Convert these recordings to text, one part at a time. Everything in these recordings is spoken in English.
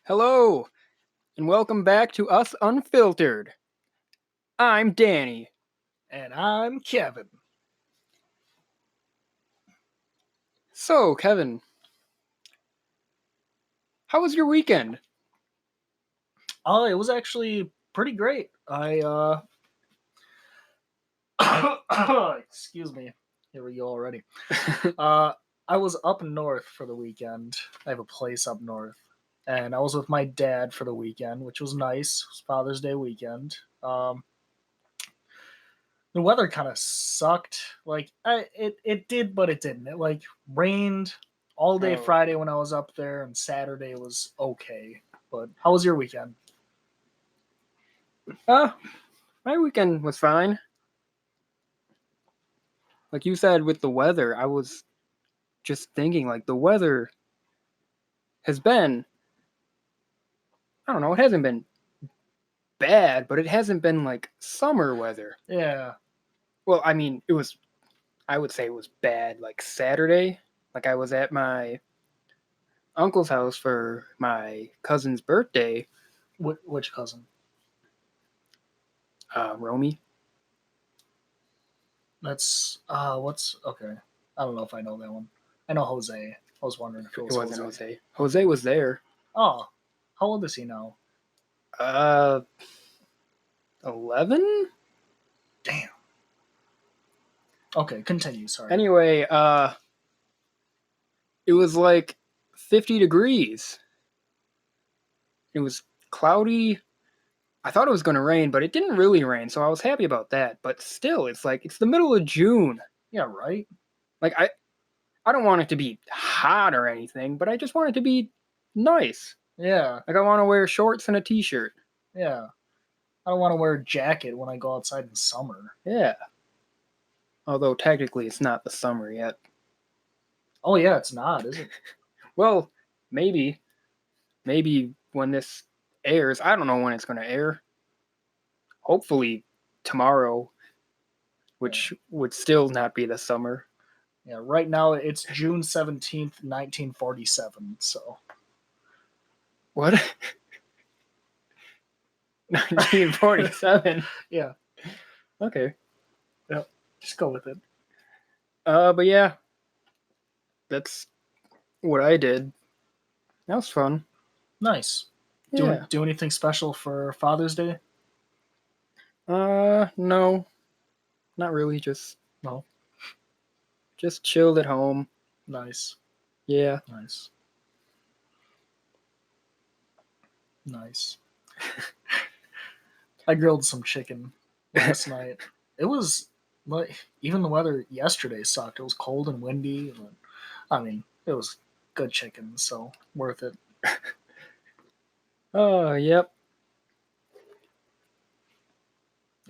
Hello, and welcome back to Us Unfiltered. I'm Danny. And I'm Kevin. So, Kevin, how was your weekend? Oh, it was actually pretty great. Excuse me. Here we go already. Uh I was up north for the weekend. I have a place up north. And I was with my dad for the weekend, which was nice. It was Father's Day weekend. The weather kind of sucked. It did, but it didn't. It rained all day Oh, Friday when I was up there, and Saturday was okay. But how was your weekend? uh, my weekend was fine. Like you said with the weather, I was just thinking, the weather has been, I don't know, it hasn't been bad, but it hasn't been like summer weather. Yeah. Well, I mean, I would say it was bad like Saturday. Like I was at my uncle's house for my cousin's birthday, Which cousin? Romy. That's what's okay. I don't know if I know that one. I know Jose. I was wondering if it It was wasn't Jose. Jose. Jose was there. Oh, how old is he now? Uh, 11? Damn. Okay, continue. Sorry. Anyway, it was like 50 degrees. It was cloudy. I thought it was going to rain, but it didn't really rain, so I was happy about that. But still, it's the middle of June. Yeah, right. Like I don't want it to be hot or anything, but I just want it to be nice. Yeah, Like I want to wear shorts and a t-shirt. yeah. I don't want to wear a jacket when I go outside in summer. Yeah. Although technically it's not the summer yet. Oh yeah, it's not, is it? Well, maybe when this airs, I don't know when it's going to air. Hopefully tomorrow, which would still not be the summer. Yeah. Right now it's June 17th, 1947. So. What? 1947. Yeah. Okay. Yeah. Just go with it. But yeah, that's what I did. That was fun. Nice. Yeah. Do anything special for Father's Day? No, not really. No. Just chilled at home. Nice. Yeah. Nice. Nice. I grilled some chicken last night. It was like even the weather yesterday sucked. It was cold and windy. But, I mean, it was good chicken, so worth it. Oh, yep.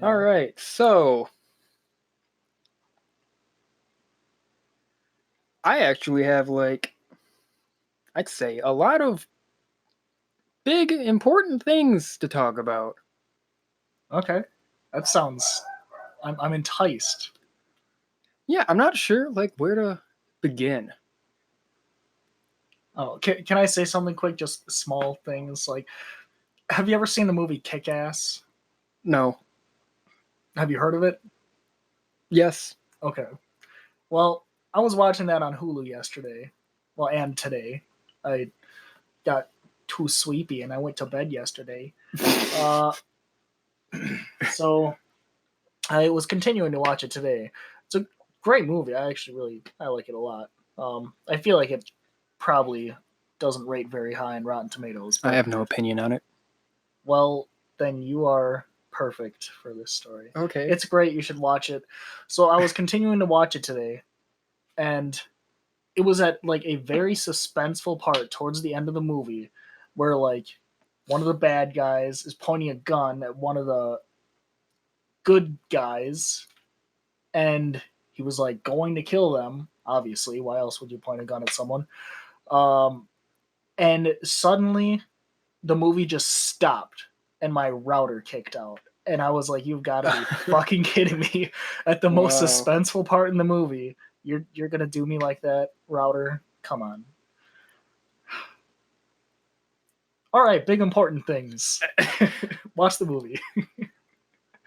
All Yeah. right. So, I actually have I'd say a lot of big important things to talk about. Okay. That sounds. I'm enticed. Yeah, I'm not sure where to begin. Oh, can I say something quick? Just small things like, have you ever seen the movie Kick Ass? No. Have you heard of it? Yes. Okay. Well, I was watching that on Hulu yesterday. Well, and today. I got too sleepy and I went to bed yesterday. Uh, so I was continuing to watch it today. It's a great movie. I like it a lot. I feel like it probably doesn't rate very high in Rotten Tomatoes, I but have no opinion on it. well, then you are perfect for this story. Okay. It's great. You should watch it. So I was continuing to watch it today, and it was at like a very suspenseful part towards the end of the movie where like one of the bad guys is pointing a gun at one of the good guys, and he was like going to kill them. Obviously, why else would you point a gun at someone? Um, and suddenly, the movie just stopped, and my router kicked out. And I was like, "You've got to be fucking kidding me!" At the most Wow. suspenseful part in the movie, you're gonna do me like that, router? Come on. All right, big important things. Watch the movie.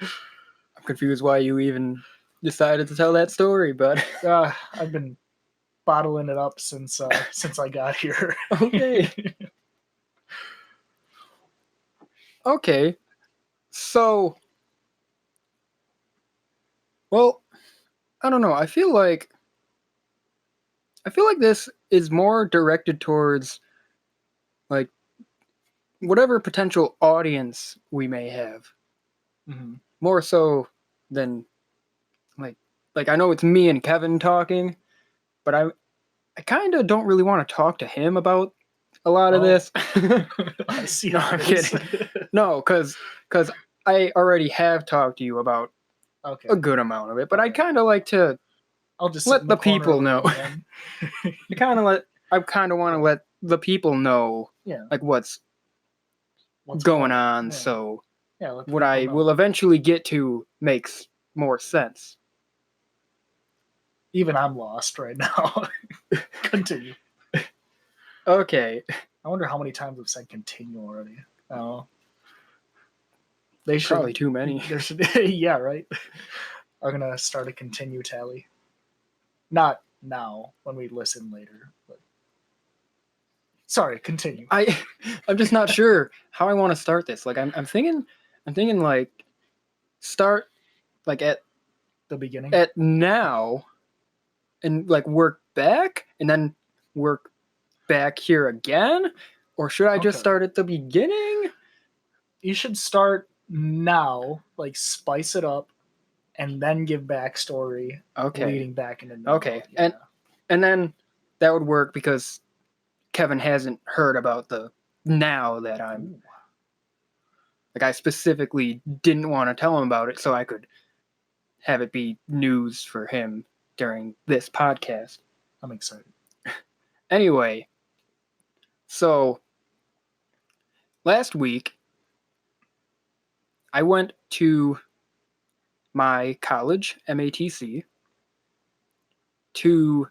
I'm confused why you even decided to tell that story, but I've been bottling it up since I got here. okay. Okay. So, well, I don't know. I feel like this is more directed towards like whatever potential audience we may have, Mhm. more so than like I know it's me and Kevin talking, but I kind of don't really want to talk to him about a lot of Oh, this. I see No, how I'm it is. kidding. No, cuz I already have talked to you about Okay, a good amount of it, but I alright. kind of like to I'll just sit let in the the corner of people the know. room then. I kind of want to Yeah, let the people know yeah. like what's What's going what? on, Yeah, so yeah. Let the what people I know. will eventually get to makes more sense. Even I'm lost right now. Continue. Okay, I wonder how many times I've said continue already. Oh, they probably should. too many. There should. Yeah, right. I'm gonna start a continue tally. Not now, when we listen later. But sorry, continue. I I'm just not sure how I want to start this. Like I'm thinking like start like The beginning. at now and like work back and then work back here again, or should I just Okay. start at the beginning? You should start now, like spice it up, and then give backstory Okay. leading back into Okay. now. And Yeah. then that would work because Kevin hasn't heard about the now that I'm Ooh, like I specifically didn't want to tell him about it so I could have it be news for him during this podcast. I'm excited. Anyway, so last week I went to my college, MATC, to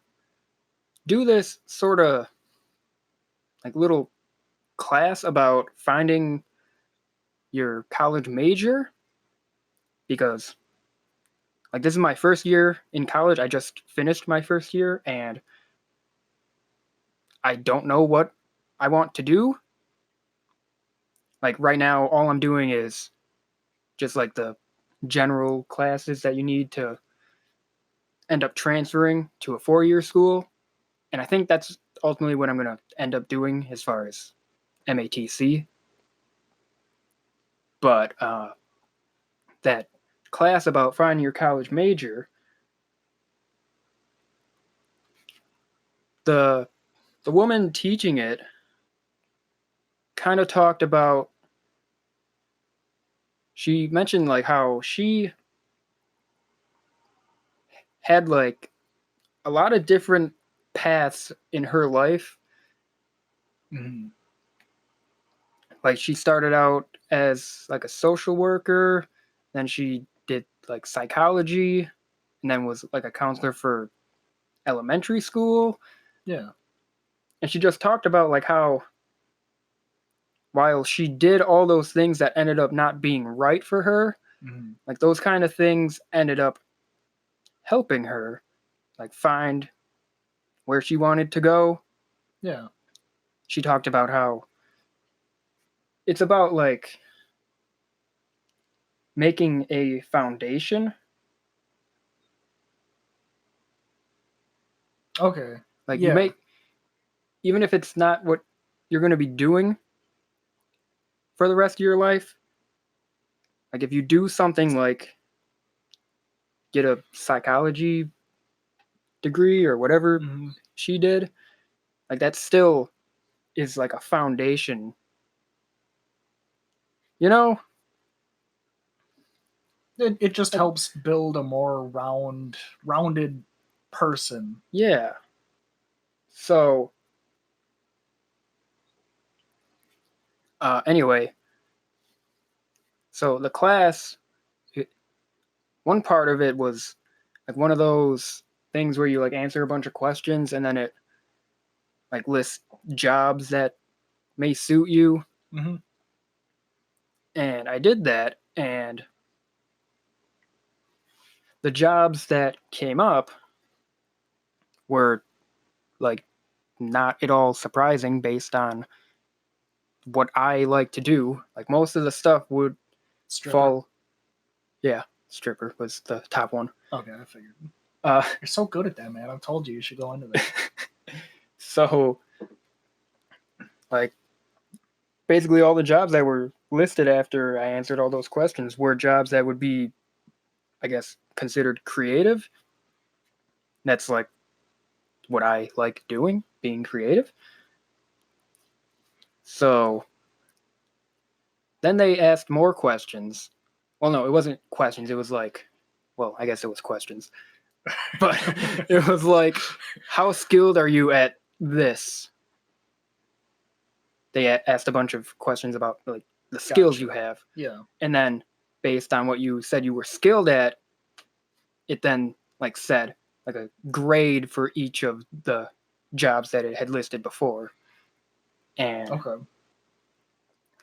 do this sort of like little class about finding your college major because like this is my first year in college. I just finished my first year and I don't know what I want to do. Like right now all I'm doing is just like the general classes that you need to end up transferring to a 4-year school. And I think that's ultimately what I'm going to end up doing as far as MATC. But that class about finding your college major, the woman teaching it kind of talked about, she mentioned like how she had like a lot of different paths in her life. Mm-hmm. Like she started out as like a social worker, then she did like psychology, and then was like a counselor for elementary school. Yeah. And she just talked about like how while she did all those things that ended up not being right for her, Mm-hmm. like those kind of things ended up helping her like find where she wanted to go. Yeah. She talked about how it's about like making a foundation. Okay. Like you Yeah. make, even if it's not what you're going to be doing for the rest of your life, like if you do something like get a psychology degree or whatever Mm-hmm. she did, like that still is like a foundation, you know? It just Like, helps build a more rounded person. yeah. So, anyway, so the class, one part of it was like one of those things where you like answer a bunch of questions and then it like lists jobs that may suit you. Mm-hmm. And I did that, and the jobs that came up were like not at all surprising based on what I like to do. Like most of the stuff would Stripper. fall. Yeah, stripper was the top one. Okay, I figured. Uh, You're so good at that, man. I've told you should go into that. so like basically all the jobs that were listed after I answered all those questions were jobs that would be, I guess, considered creative. That's like what I like doing, being creative. So then they asked more questions. Well, no, it wasn't questions. It was like, well, I guess it was questions. But it was like, how skilled are you at this? They asked a bunch of questions about like the skills you have. Yeah. And then based on what you said you were skilled at, it then like said like a grade for each of the jobs that it had listed before. And Okay.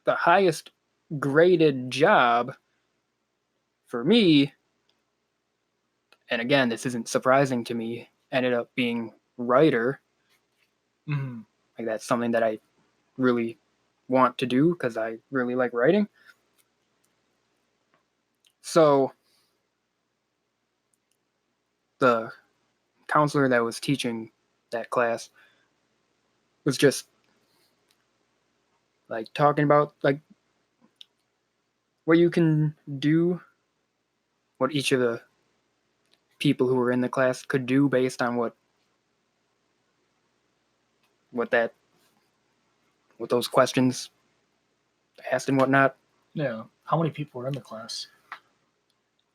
the highest graded job for me, and again, this isn't surprising to me, ended up being writer. Mm-hmm. Like that's something that I really want to do because I really like writing. So the counselor that was teaching that class was just like talking about like what you can do, what each of the people who were in the class could do based on what that what those questions asked and whatnot. Yeah. How many people were in the class?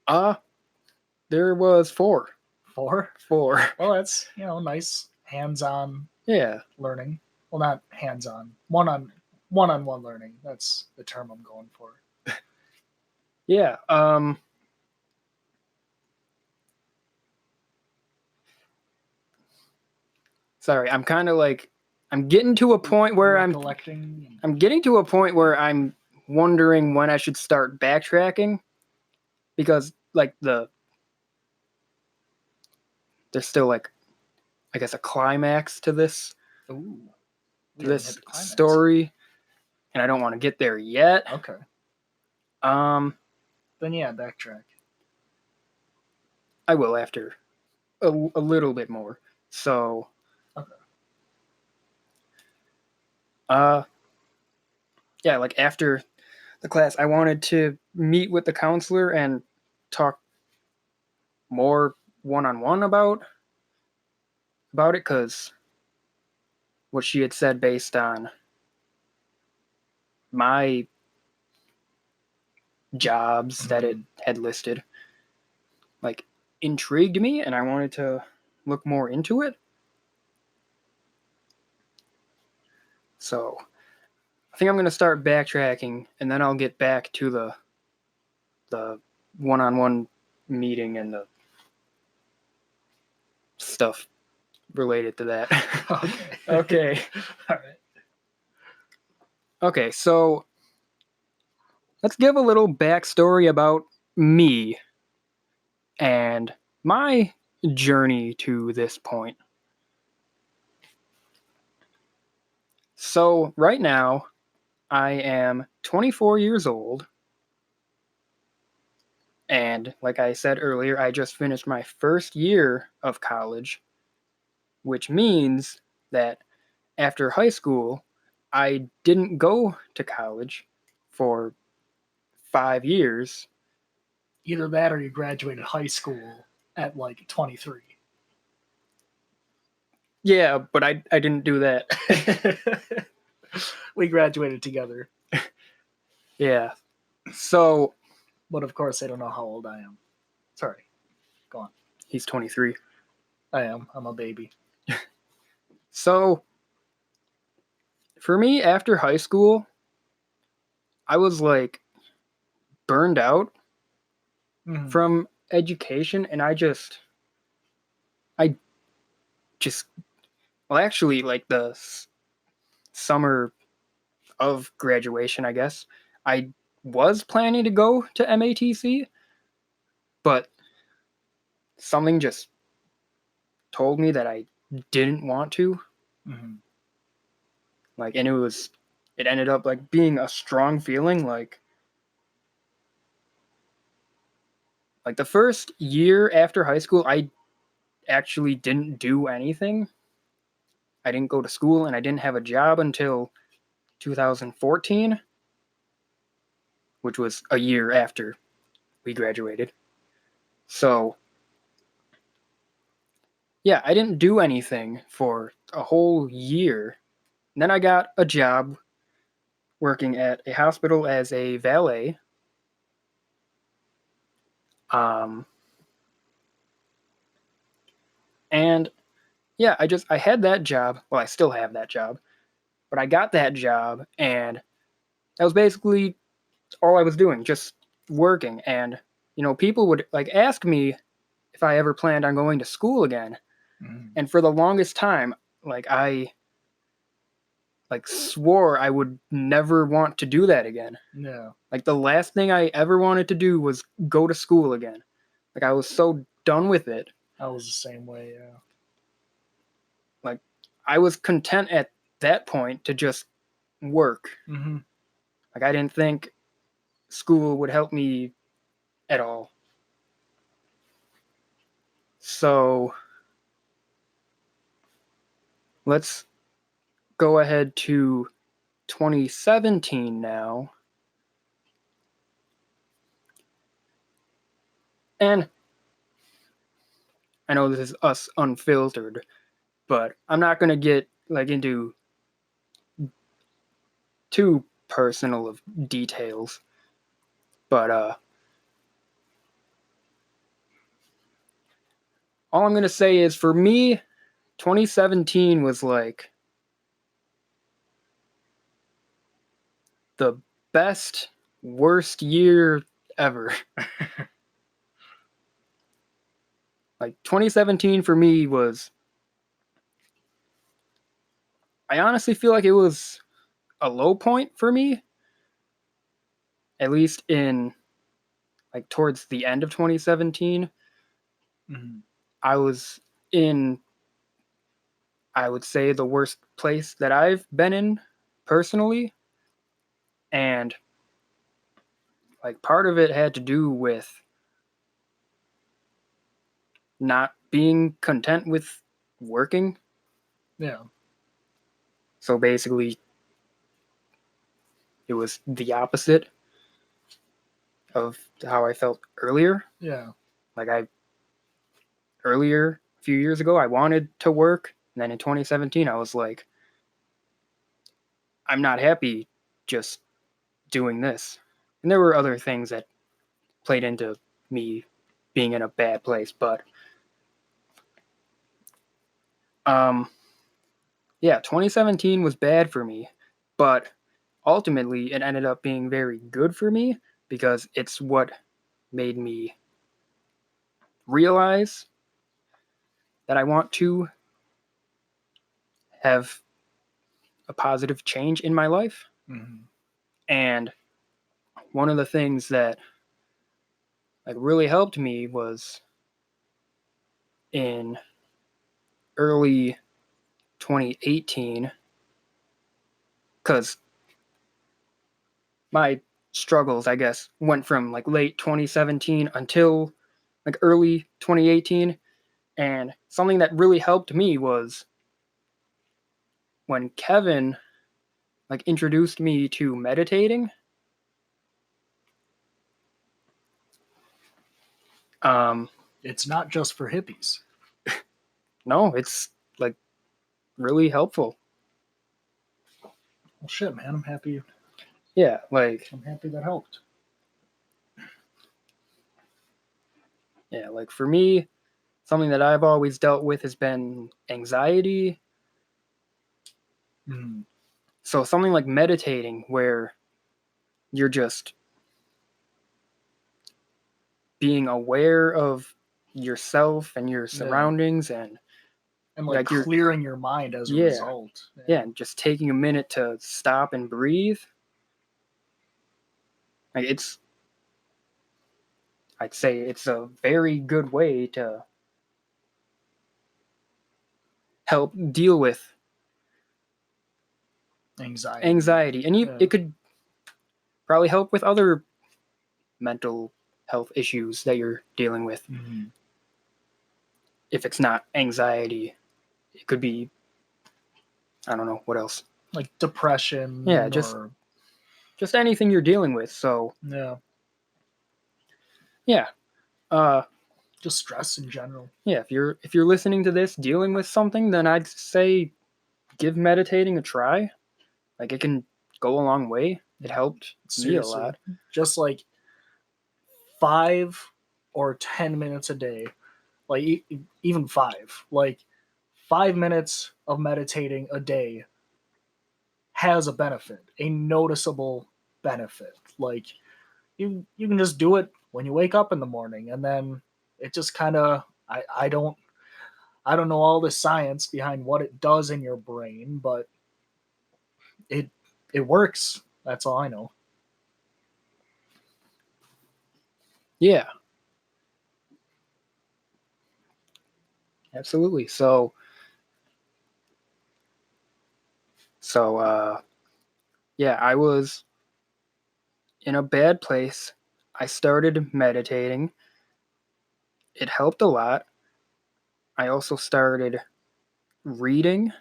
Uh there was four. 4? Four. Well, that's, nice hands-on Yeah. learning. Well, not hands-on. One-on-one learning. That's the term I'm going for. Yeah. Sorry, I'm kind of like I'm getting to a point where Recollecting. I'm getting to a point where I'm wondering when I should start backtracking because like there's still like I guess a climax to this Ooh. We to haven't this hit the climax. story, and I don't want to get there yet. Okay. Um, Then yeah, backtrack. I will after a little bit more. So, Okay. uh, yeah, like after the class, I wanted to meet with the counselor and talk more one on one about it because what she had said based on my jobs that it had listed like intrigued me and I wanted to look more into it. So I think I'm going to start backtracking and then I'll get back to the one-on-one meeting and the stuff related to that. Okay. Okay. All right. Okay, so let's give a little backstory about me and my journey to this point. So, right now, I am 24 years old, and like I said earlier, I just finished my first year of college, which means that after high school, I didn't go to college for 5 years. Either that or you graduated high school at like 23. Yeah, but I didn't do that. We graduated together. Yeah. So But of course, they don't know how old I am. Sorry. Go on. he's 23. I am. I'm a baby. So for me, after high school, I was like burned out from education, and I just, well, actually, like the summer of graduation, I guess. I was planning to go to MATC, but something just told me that I didn't want to. Mm-hmm. Like, and it ended up like being a strong feeling. Like the first year after high school, I actually didn't do anything. I didn't go to school and I didn't have a job until 2014, which was a year after we graduated. So, yeah, I didn't do anything for a whole year. And then I got a job working at a hospital as a valet. Um, and yeah, I had that job. Well, I still have that job, but I got that job, and that was basically all I was doing, just working. And people would like ask me if I ever planned on going to school again. Mm-hmm. And for the longest time, like I like swore I would never want to do that again. Yeah, Like the last thing I ever wanted to do was go to school again. Like I was so done with it. I was the same way. Yeah. Like I was content at that point to just work. Mm-hmm. Like I didn't think school would help me at all. So let's go ahead to 2017 now. And I know this is us unfiltered, but I'm not going to get like into too personal of details. But all I'm going to say is for me 2017 was like the best worst year ever. Like 2017 for me was, I honestly feel like it was a low point for me, at least in like towards the end of 2017. Mm-hmm. I was in, I would say, the worst place that I've been in personally. And like part of it had to do with not being content with working. Yeah. So basically, it was the opposite of how I felt earlier. Yeah. Like earlier, a few years ago, I wanted to work. And then in 2017, I was like, I'm not happy just doing this. And there were other things that played into me being in a bad place. But um, yeah, 2017 was bad for me. But ultimately, it ended up being very good for me because it's what made me realize that I want to have a positive change in my life. Mm-hmm. And one of the things that like really helped me was in early 2018, because my struggles, I guess, went from like late 2017 until like early 2018. And something that really helped me was when Kevin like introduced me to meditating. Um, It's not just for hippies. no, it's like really helpful. Well, shit, man. I'm happy. Yeah, like I'm happy that helped. yeah, like for me, something that I've always dealt with has been anxiety. Mm-hmm. So something like meditating where you're just being aware of yourself and your Yeah. surroundings and and like like you're clearing your mind as a yeah, result. yeah, and just taking a minute to stop and breathe. Like I'd say it's a very good way to help deal with anxiety, and Yeah. it could probably help with other mental health issues that you're dealing with. Mhm. If it's not anxiety, it could be, I don't know what else. Like Yeah, depression or just anything you're dealing with. So yeah, yeah, uh, just stress in general. yeah. If you're listening to this dealing with something, then I'd say give meditating a try. Like it can go a long way. It helped me a Seriously, lot. just like 5 or 10 minutes a day, like even five, like 5 minutes of meditating a day has a benefit, a noticeable benefit. Like you can just do it when you wake up in the morning, and then it just kind of I don't know all the science behind what it does in your brain, but it it works. That's all I know. Yeah, absolutely. So yeah, I was in a bad place. I started meditating. It helped a lot. I also started reading,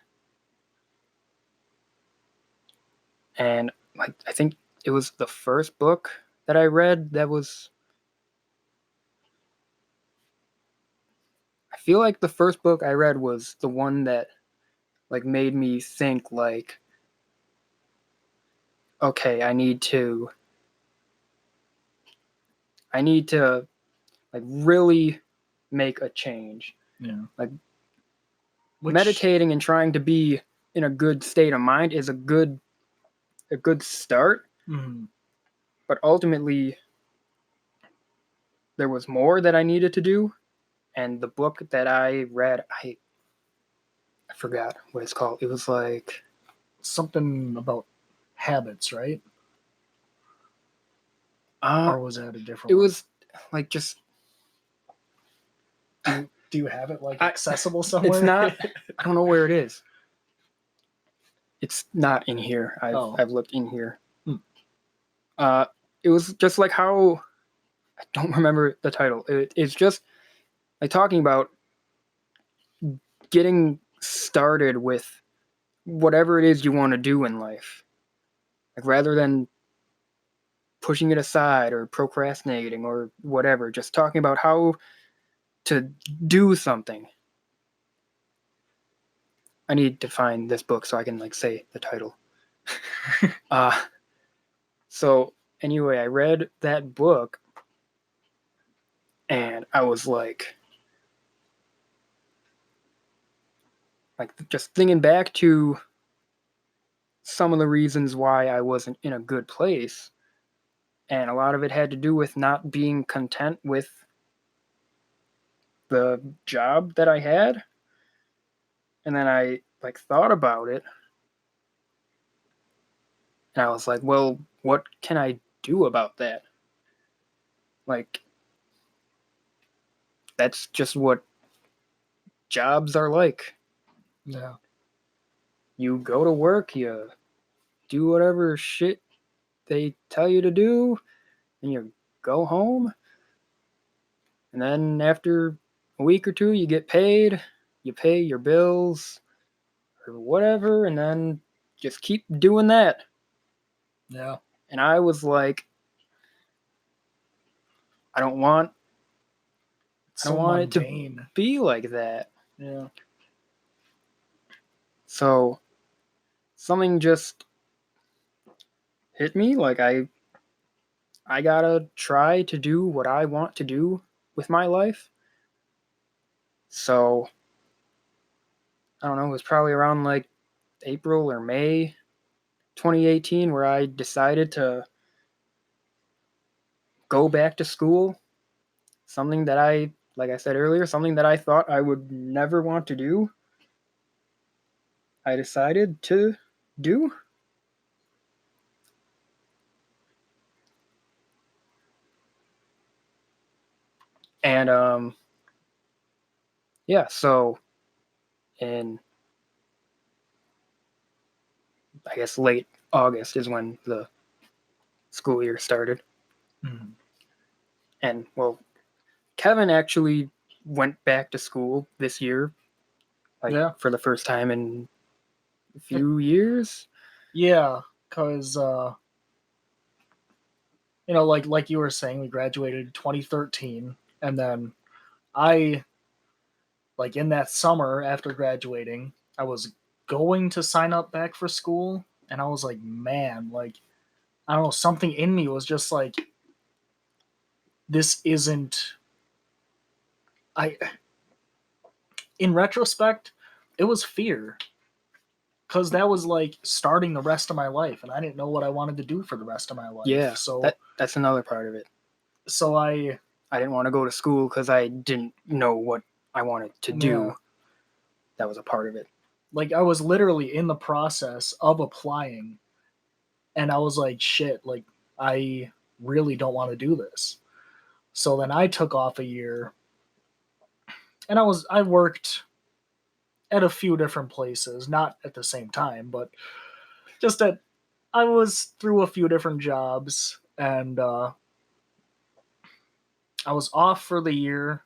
and like I think it was the first book that I read that was, I feel like the first book I read was the one that like made me think like, okay, I need to like really make a change. Yeah. Like Which meditating and trying to be in a good state of mind is a good start, mm, but ultimately there was more that I needed to do, and the book that I read, I forgot what it's called. It was like something about habits, right? uh Or was that a it different one? was like just Do you have it like I accessible it's somewhere? not, I don't know where it is. It's not in here. I've Oh, I've looked in here. hmm. Uh it was just like how, I don't remember the title. It's just like talking about getting started with whatever it is you want to do in life. Like rather than pushing it aside or procrastinating or whatever, just talking about how to do something. I need to find this book so I can like say the title. Uh so anyway, I read that book and I was like just thinking back to some of the reasons why I wasn't in a good place, and a lot of it had to do with not being content with the job that I had. And then I like thought about it and I was like, well, what can I do about that? Like that's just what jobs are like. Yeah. You go to work, you do whatever shit they tell you to do, and you go home, and then after a week or two you get paid, you pay your bills or whatever, and then just keep doing that. Yeah. And I was like, I don't want It's I don't so want it to mundane. be like that. Yeah. So something just hit me like I gotta try to do what I want to do with my life. So I don't know, it was probably around like April or May 2018 where I decided to go back to school. Something that like I said earlier, something that I thought I would never want to do. I decided to do. And yeah, so in I guess late August is when the school year started. Mhm. And well, Kevin actually went back to school this year, like Yeah. for the first time in a few years. Yeah, because like you were saying, we graduated in 2013, and then I like in that summer after graduating, I was going to sign up back for school, and I was like, man, like I don't know, something in me was just like, this isn't. I in retrospect, it was fear because that was like starting the rest of my life, and I didn't know what I wanted to do for the rest of my life. Yeah, So that's another part of it. so I I didn't want to go to school because I didn't know what I wanted to yeah, do. That was a part of it. like I was literally in the process of applying, and I was like, shit, like I really don't want to do this. So then I took off a year, and I worked at a few different places, not at the same time, but just at I was through a few different jobs, and I was off for the year,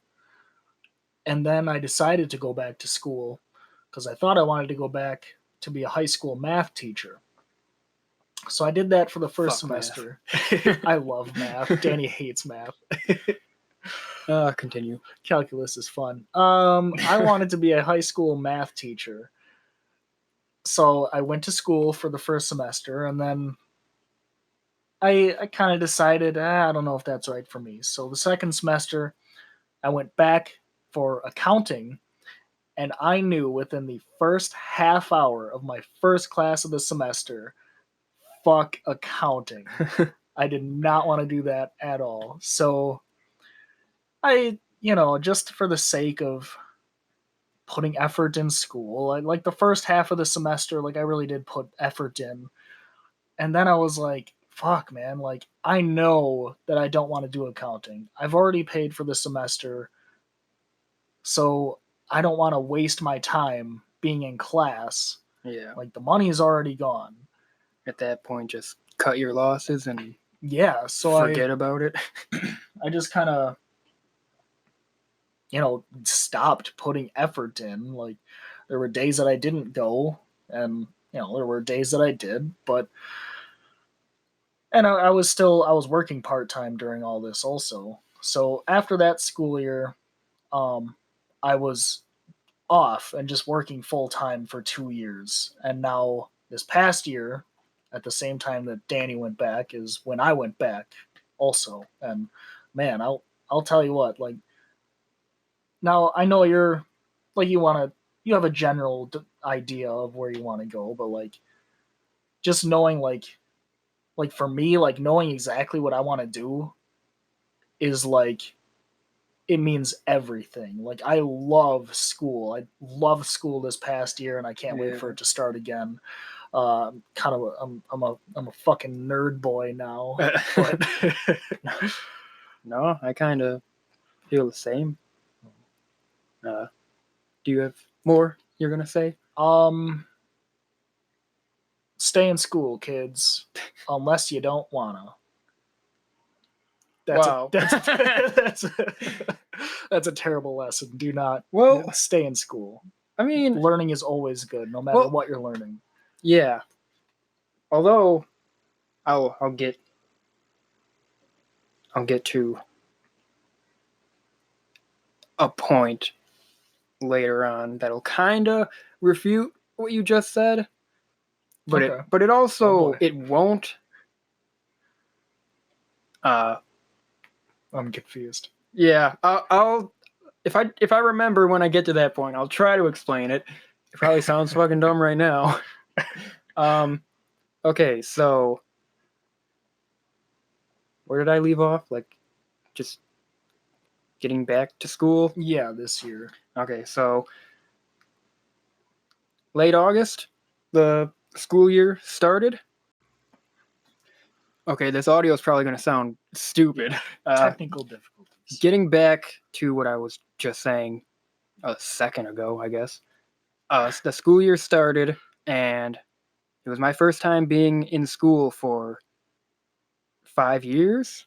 and then I decided to go back to school because I thought I wanted to go back to be a high school math teacher. So I did that for the first Fuck math. semester. I love math. Danny hates math. Continue. Calculus is fun. I wanted to be a high school math teacher. So I went to school for the first semester, and then I kind of decided, I don't know if that's right for me. So the second semester, I went back for accounting, and I knew within the first half hour of my first class of the semester, fuck accounting. I did not want to do that at all. So just for the sake of putting effort in school, like the first half of the semester, like I really did put effort in. And then I was like, fuck, man, like I know that I don't want to do accounting. I've already paid for the semester, so I don't want to waste my time being in class. Yeah. Like the money is already gone. At that point, just cut your losses and Yeah, so forget about it. I just kind of stopped putting effort in. Like there were days that I didn't go, and there were days that I did, but and I was working part time during all this also. So after that school year, um, I was off and just working full time for 2 years, and now this past year, at the same time that Danny went back, is when I went back also. And man, I'll tell you what, like now I know you're like you have a general idea of where you want to go, but like just knowing like for me, like knowing exactly what I want to do is like it means everything. Like I love school. I love school this past year, and I can't wait for Yeah. it to start again. Kind of I'm a fucking nerd boy now, but No, I kind of feel the same. Uh, do you have more you're gonna say? um, stay in school, kids, unless you don't wanna. That's a Wow. that's that's a terrible lesson. Do not Well, stay in school. I mean, Learning is always good, no matter well, what you're learning. yeah. Although I'll get to a point later on that'll kind of refute what you just said, but Okay. it Oh also boy, it won't. Uh, I'm confused. yeah. I'll if I remember when I get to that point, I'll try to explain it. It probably sounds fucking dumb right now. Um. Okay. So where did I leave off? Like just getting back to school. Yeah, this year. Okay. So late August, the school year started. Okay, this audio is probably going to sound stupid. Technical difficulties. Getting back to what I was just saying a second ago, I guess. The school year started, and it was my first time being in school for 5 years.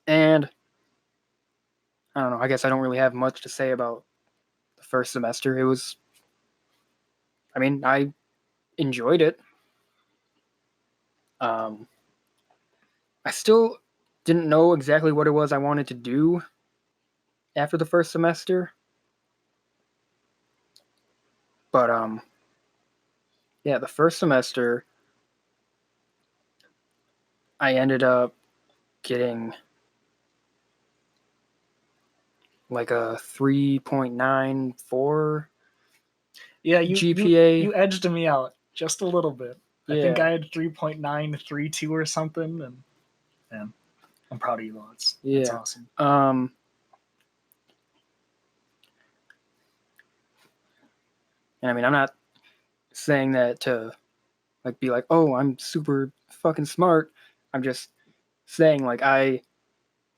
And I don't know, I guess I don't really have much to say about the first semester. I enjoyed it. Um, I still didn't know exactly what it was I wanted to do after the first semester. But yeah, the first semester I ended up getting like a 3.94 Yeah, GPA. you edged me out just a little bit. I think Yeah. I had 3.932 or something, and I'm proud of you, lots. That's Yeah. awesome. And I mean, I'm not saying that to like be like, "Oh, I'm super fucking smart." I'm just saying like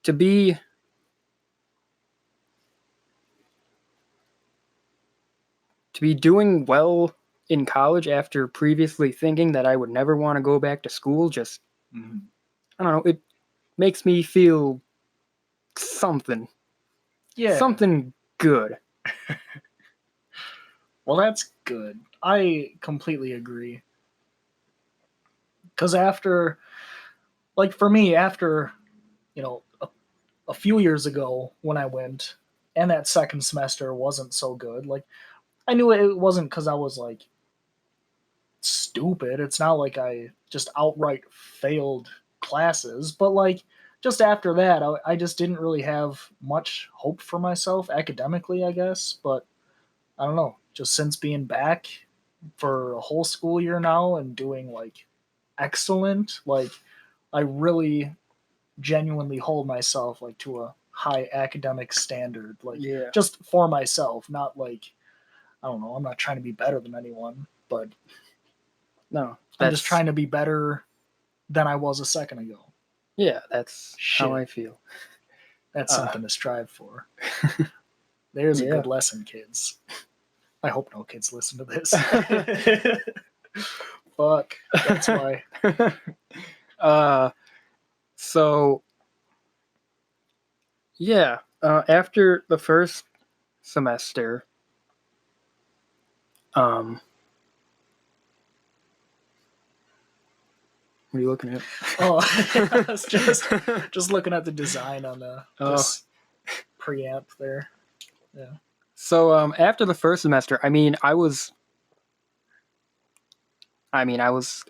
to be to be doing well in college after previously thinking that I would never want to go back to school, just I don't know, it makes me feel something. Yeah. Something good. Well, that's good. I completely agree. Because after, like for me, after, a few years ago when I went, and that second semester wasn't so good, like, I knew it wasn't because I was, like, stupid. It's not like I just outright failed classes, but, like, just after that, I just didn't really have much hope for myself academically, I guess. But I don't know. Just since being back for a whole school year now and doing like excellent, like I really genuinely hold myself like to a high academic standard, like Yeah. just for myself, not like I don't know. I'm not trying to be better than anyone, but No, I'm just that's trying to be better than I was a second ago. yeah, that's how Shit, I feel. that's Uh, something to strive for. There's a yeah. good lesson, kids. I hope no kids listen to this. Fuck, that's why. uh, so yeah, after the first semester, um, what are you looking at? Oh, I was just looking at the design on Oh, this preamp there. Yeah. so after the first semester, I was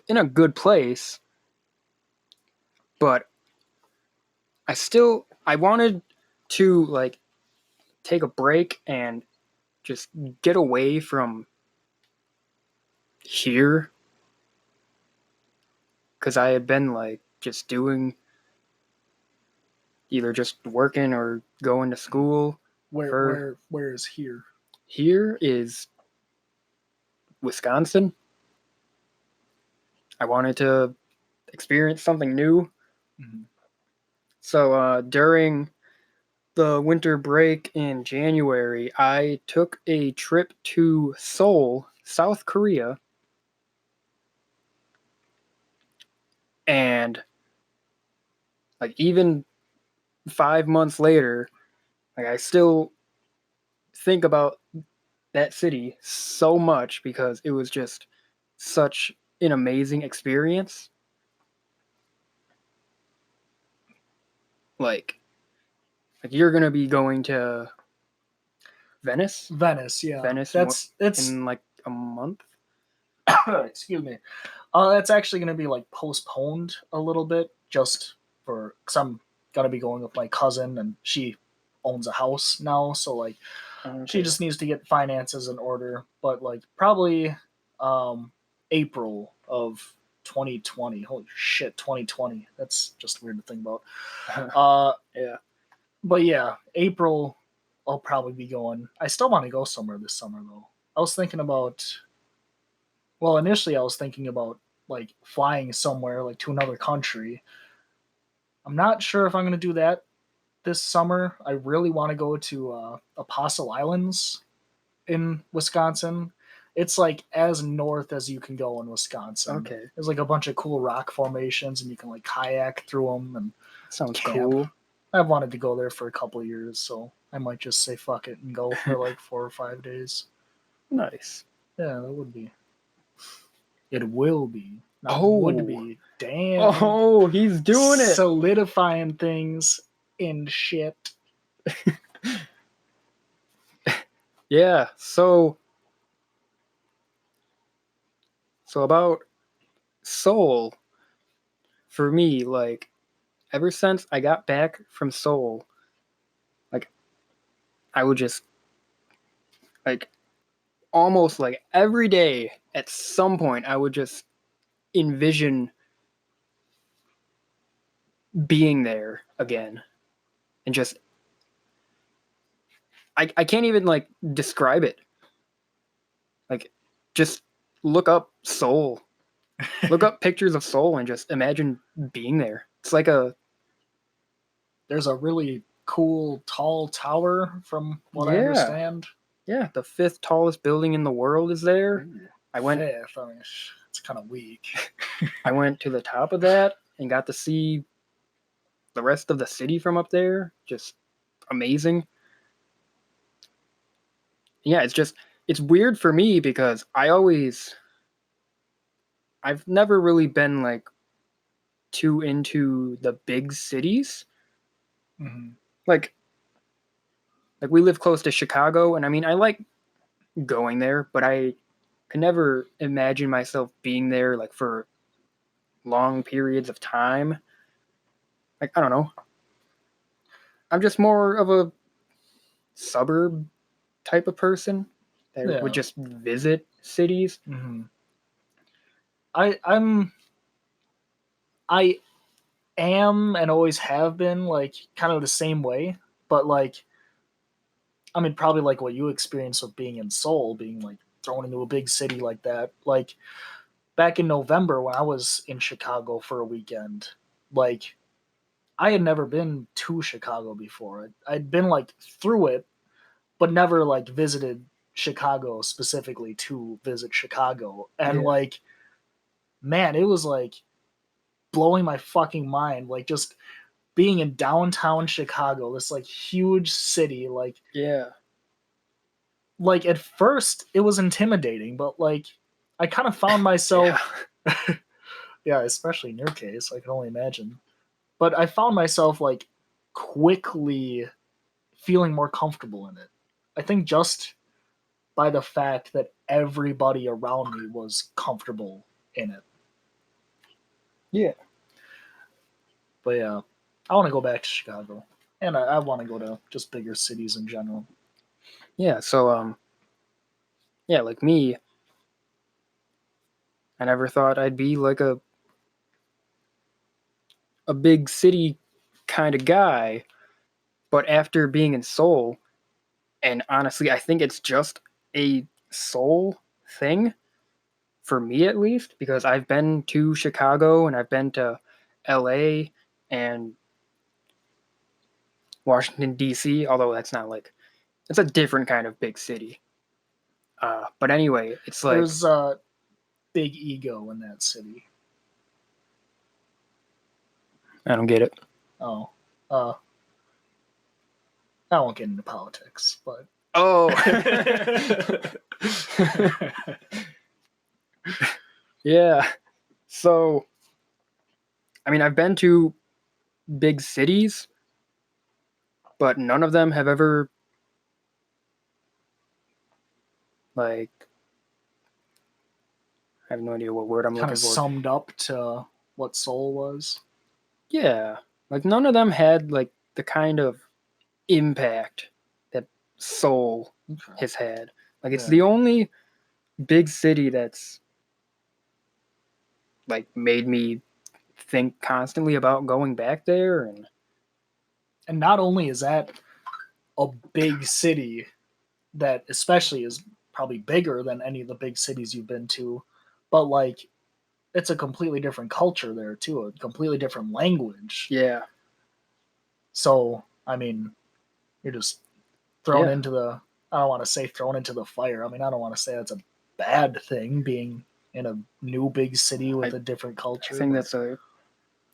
in a good place, but I wanted to like take a break and just get away from here because I had been like just doing either just working or going to school for Where is here? here is Wisconsin. I wanted to experience something new. Mhm. So during the winter break in January, I took a trip to Seoul, South Korea, and like even 5 months later, like I still think about that city so much because it was just such an amazing experience. Like, like you're gonna be going to Venice, Venice, yeah. Venice That's in like a month. excuse me. That's actually going to be like postponed a little bit, just for because I'm gonna be going with my cousin, and she owns a house now, so like she Okay. just needs to get finances in order. But like probably um, April of 2020. Holy shit, 2020. That's just weird to think about. Uh, Yeah. but yeah, April I'll probably be going. I still want to go somewhere this summer though. I was thinking about. Well, initially I was thinking about like flying somewhere, like to another country. I'm not sure if I'm going to do that this summer. I really want to go to Apostle Islands in Wisconsin. It's like as north as you can go in Wisconsin. Okay, There's like a bunch of cool rock formations, and you can like kayak through them and sounds camp. cool. I've wanted to go there for a couple of years, so I might just say fuck it and go for like 4 or 5 days. Nice. Yeah, that would be. It will be, not would Oh, be. Damn, oh, he's doing it. solidifying things in shit. Yeah. So about Seoul, for me, like ever since I got back from Seoul, like I would just like almost like every day at some point I would just envision being there again and just I can't even like describe it. Like just look up Seoul. Look up pictures of Seoul and just imagine being there. It's like a There's a really cool tall tower, from what I yeah. understand. Yeah, the fifth tallest building in the world is there. Ooh, I went fifth. I mean, it's kind of weak. I went to the top of that and got to see the rest of the city from up there. Just amazing. Yeah, it's weird for me because I've never really been like too into the big cities. Mm-hmm. Like we live close to Chicago and I mean I like going there, but I could never imagine myself being there like for long periods of time. Like I don't know. I'm just more of a suburb type of person that would Yeah. just visit cities. Mm-hmm. I'm I am and always have been like kind of the same way, but like I mean probably like what you experienced with being in Seoul, being like thrown into a big city like that. Like back in November when I was in Chicago for a weekend, like I had never been to Chicago before. I'd been like through it, but never like visited Chicago specifically to visit Chicago. And Yeah, like, man, it was like blowing my fucking mind. Like just being in downtown Chicago, this like huge city, yeah, like at first it was intimidating, but like I kind of found yeah, myself yeah, especially in your case, I can only imagine. But I found myself like quickly feeling more comfortable in it. I think just by the fact that everybody around me was comfortable in it. yeah, But yeah, I want to go back to Chicago, and I want to go to just bigger cities in general. yeah. So yeah, like me, I never thought I'd be like a big city kind of guy, but after being in Seoul, and honestly, I think it's just a Seoul thing for me at least because I've been to Chicago and I've been to LA and Washington D.C., although that's not like it's a different kind of big city. But anyway, it's like There's a big ego in that city. I don't get it. Oh, uh, I won't get into politics, but Oh, yeah. So, I mean, I've been to big cities, but none of them have ever like I have no idea what word I'm kind looking of for. summed up to what Soul was. Yeah, like none of them had like the kind of impact that Seoul Okay. has had. Like it's Yeah. the only big city that's like made me think constantly about going back there and And not only is that a big city that especially is probably bigger than any of the big cities you've been to, but like it's a completely different culture there too, a completely different language. Yeah. So I mean, you're just thrown Yeah. into the, I don't want to say thrown into the fire. I mean, I don't want to say that's a bad thing being in a new big city with I, a different I culture. think But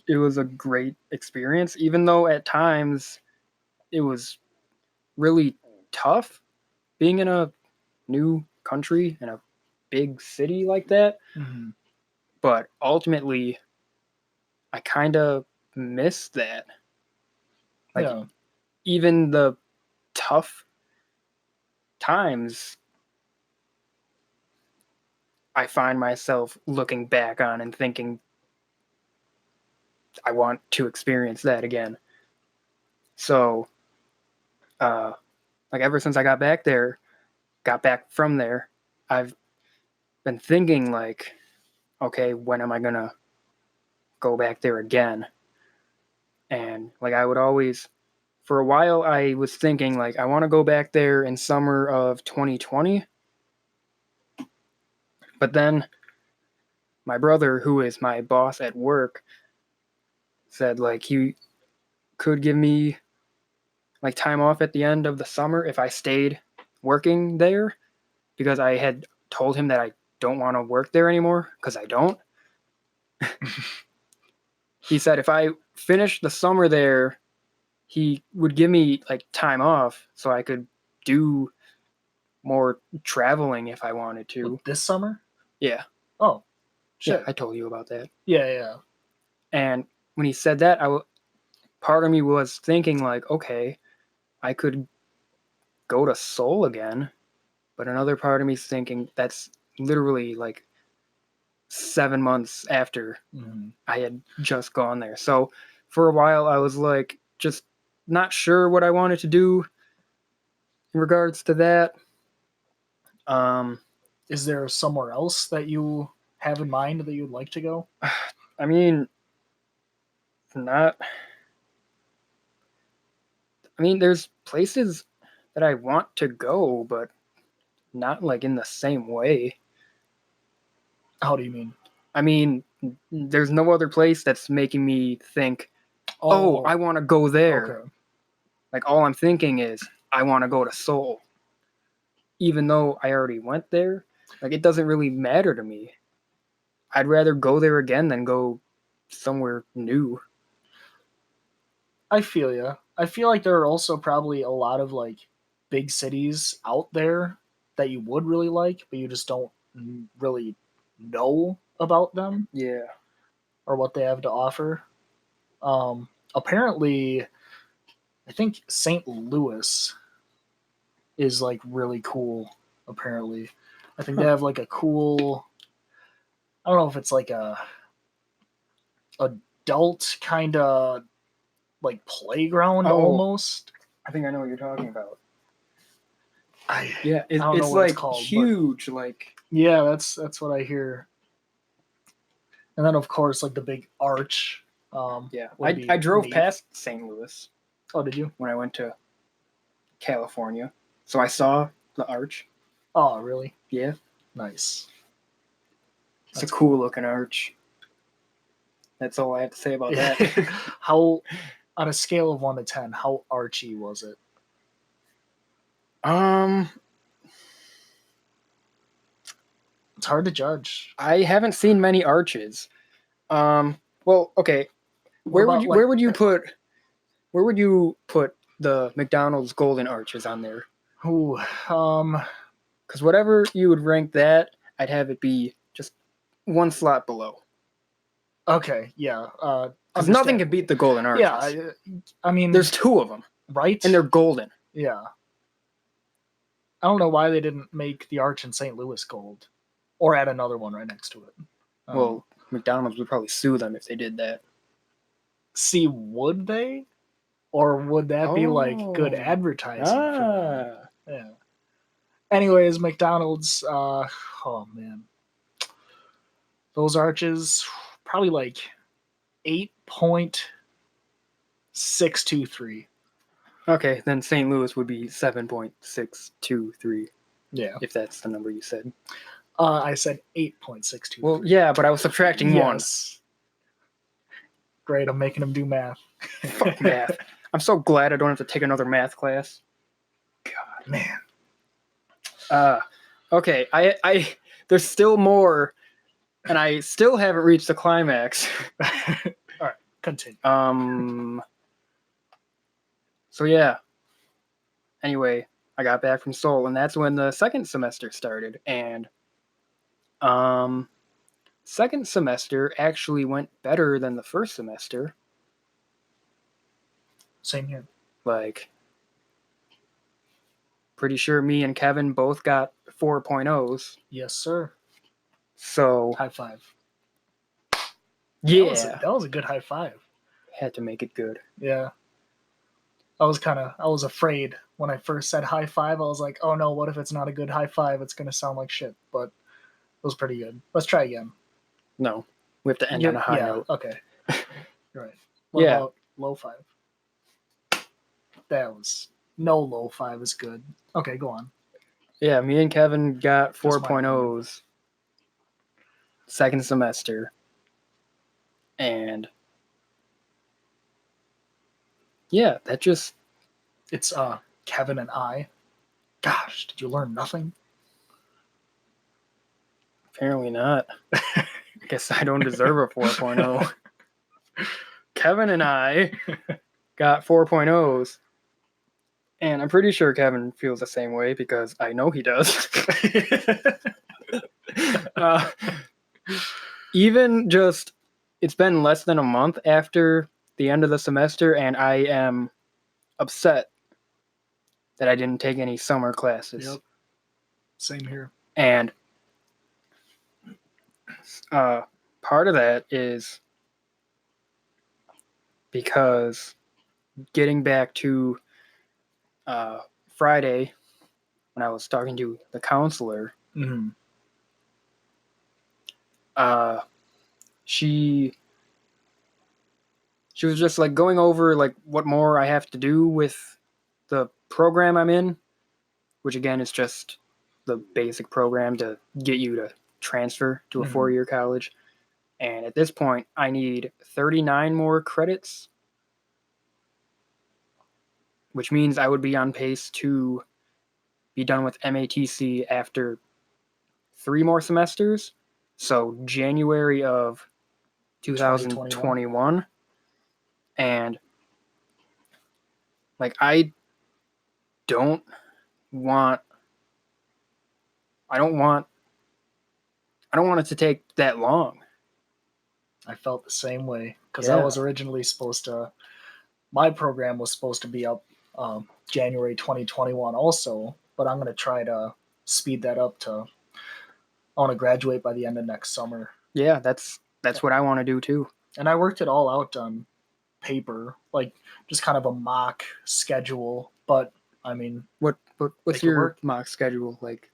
it was a great experience, even though at times it was really tough being in a new country in a big city like that. mm-hmm. But ultimately, I kind of miss that. Like, Yeah, even the tough times, I find myself looking back on and thinking, I want to experience that again. So, uh, like, ever since I got back from there, I've been thinking, like, okay, when am I going to go back there again? And, like, I would always, for a while, I was thinking, like, I want to go back there in summer of 2020. But then my brother, who is my boss at work, said, like, he could give me, like, time off at the end of the summer if I stayed working there, because I had told him that I don't want to work there anymore, because I don't. He said if I finished the summer there, he would give me, like, time off so I could do more traveling if I wanted to. this summer. Yeah. Oh, Yeah, shit. I told you about that. Yeah, yeah. And when he said that, part of me was thinking, like, okay, I could go to Seoul again, but another part of me is thinking that's literally like 7 months after Mm-hmm. I had just gone there. So for a while, I was like, just not sure what I wanted to do in regards to that. Um, Is there somewhere else that you have in mind that you'd like to go? I mean, not. I mean, there's places that I want to go, but not like in the same way. How do you mean? I mean, there's no other place that's making me think, oh, Oh, I want to go there. okay. Like, all I'm thinking is, I want to go to Seoul. Even though I already went there, like, it doesn't really matter to me. I'd rather go there again than go somewhere new. I feel you. I feel like there are also probably a lot of like big cities out there that you would really like, but you just don't really know about them Yeah. or what they have to offer. Apparently, I think St. Louis is like really cool. Apparently, I think they Huh. have like a cool. I don't know if it's like a adult kind of like playground Oh, almost. I think I know what you're talking about. I Yeah, I don't know it's what it's like called, but huge. Like, yeah, that's what I hear. And then of course like the big arch yeah. would I be drove neat. past St. Louis Oh, did you? when I went to California. So I saw the arch. Oh, really? Yeah. Nice. It's a That's cool cool. looking arch. That's all I have to say about that. How, on a scale of 1 to 10, how archy was it? um, It's hard to judge. I haven't seen many arches. Well, okay. What about like, Where would you put the McDonald's golden arches on there? ooh, um, Because whatever you would rank that, I'd have it be just one slot below. okay, yeah, Because nothing understand. can beat the golden Yeah, arches. I mean, There's two of them, right? and they're golden. Yeah. I don't know why they didn't make the arch in St. Louis gold, or add another one right next to it. I don't know. Well, McDonald's would probably sue them if they did that. See, would they? Or would that be like good Oh. advertising for them? Ah. Yeah. Anyways, McDonald's, oh man. Those arches, probably like 8.623. Okay, then St. Louis would be 7.623. Yeah. if that's the number you said. I said 8.623. Well, yeah, but I was subtracting one. Yes. Great, I'm making him do math. Fuck math. I'm so glad I don't have to take another math class. God. Man. Okay, I there's still more, and I still haven't reached the climax. All right, continue. So yeah. Anyway, I got back from Seoul, and that's when the second semester started. And second semester actually went better than the first semester. Same here. Like, pretty sure me and Kevin both got 4.0s. Yes, sir. So High five. yeah, That was a good high five. had to make it good. Yeah. I was afraid when I first said high five. I was like, oh no, what if it's not a good high five? It's gonna sound like shit. But it was pretty good. Let's try again. No, we have to end on a high note. Okay. You're right. What Yeah. about low five? That was no low five is good. Okay, go on. Yeah, me and Kevin got Just my 4.0s second semester. And yeah, that just It's Kevin and I. Gosh, did you learn nothing? apparently not. I guess I don't deserve a 4.0. Kevin and I got 4.0s. And I'm pretty sure Kevin feels the same way because I know he does. Even just, it's been less than a month after the end of the semester, and I am upset that I didn't take any summer classes. Yep. Same here. And part of that is because getting back to Friday when I was talking to the counselor, Mm-hmm. She was just like going over like what more I have to do with the program I'm in, which again is just the basic program to get you to transfer to a 4-year college. And at this point, I need 39 more credits, which means I would be on pace to be done with MATC after 3 more semesters. So January of 2021. And like I don't want it to take that long. I felt the same way because Yeah. I was originally my program was supposed to be up January 2021 also, but I'm going to try to speed that up to, I want to graduate by the end of next summer. Yeah, that's what I want to do too. And I worked it all out on paper, like just kind of a mock schedule, but I mean, what's your mock schedule like?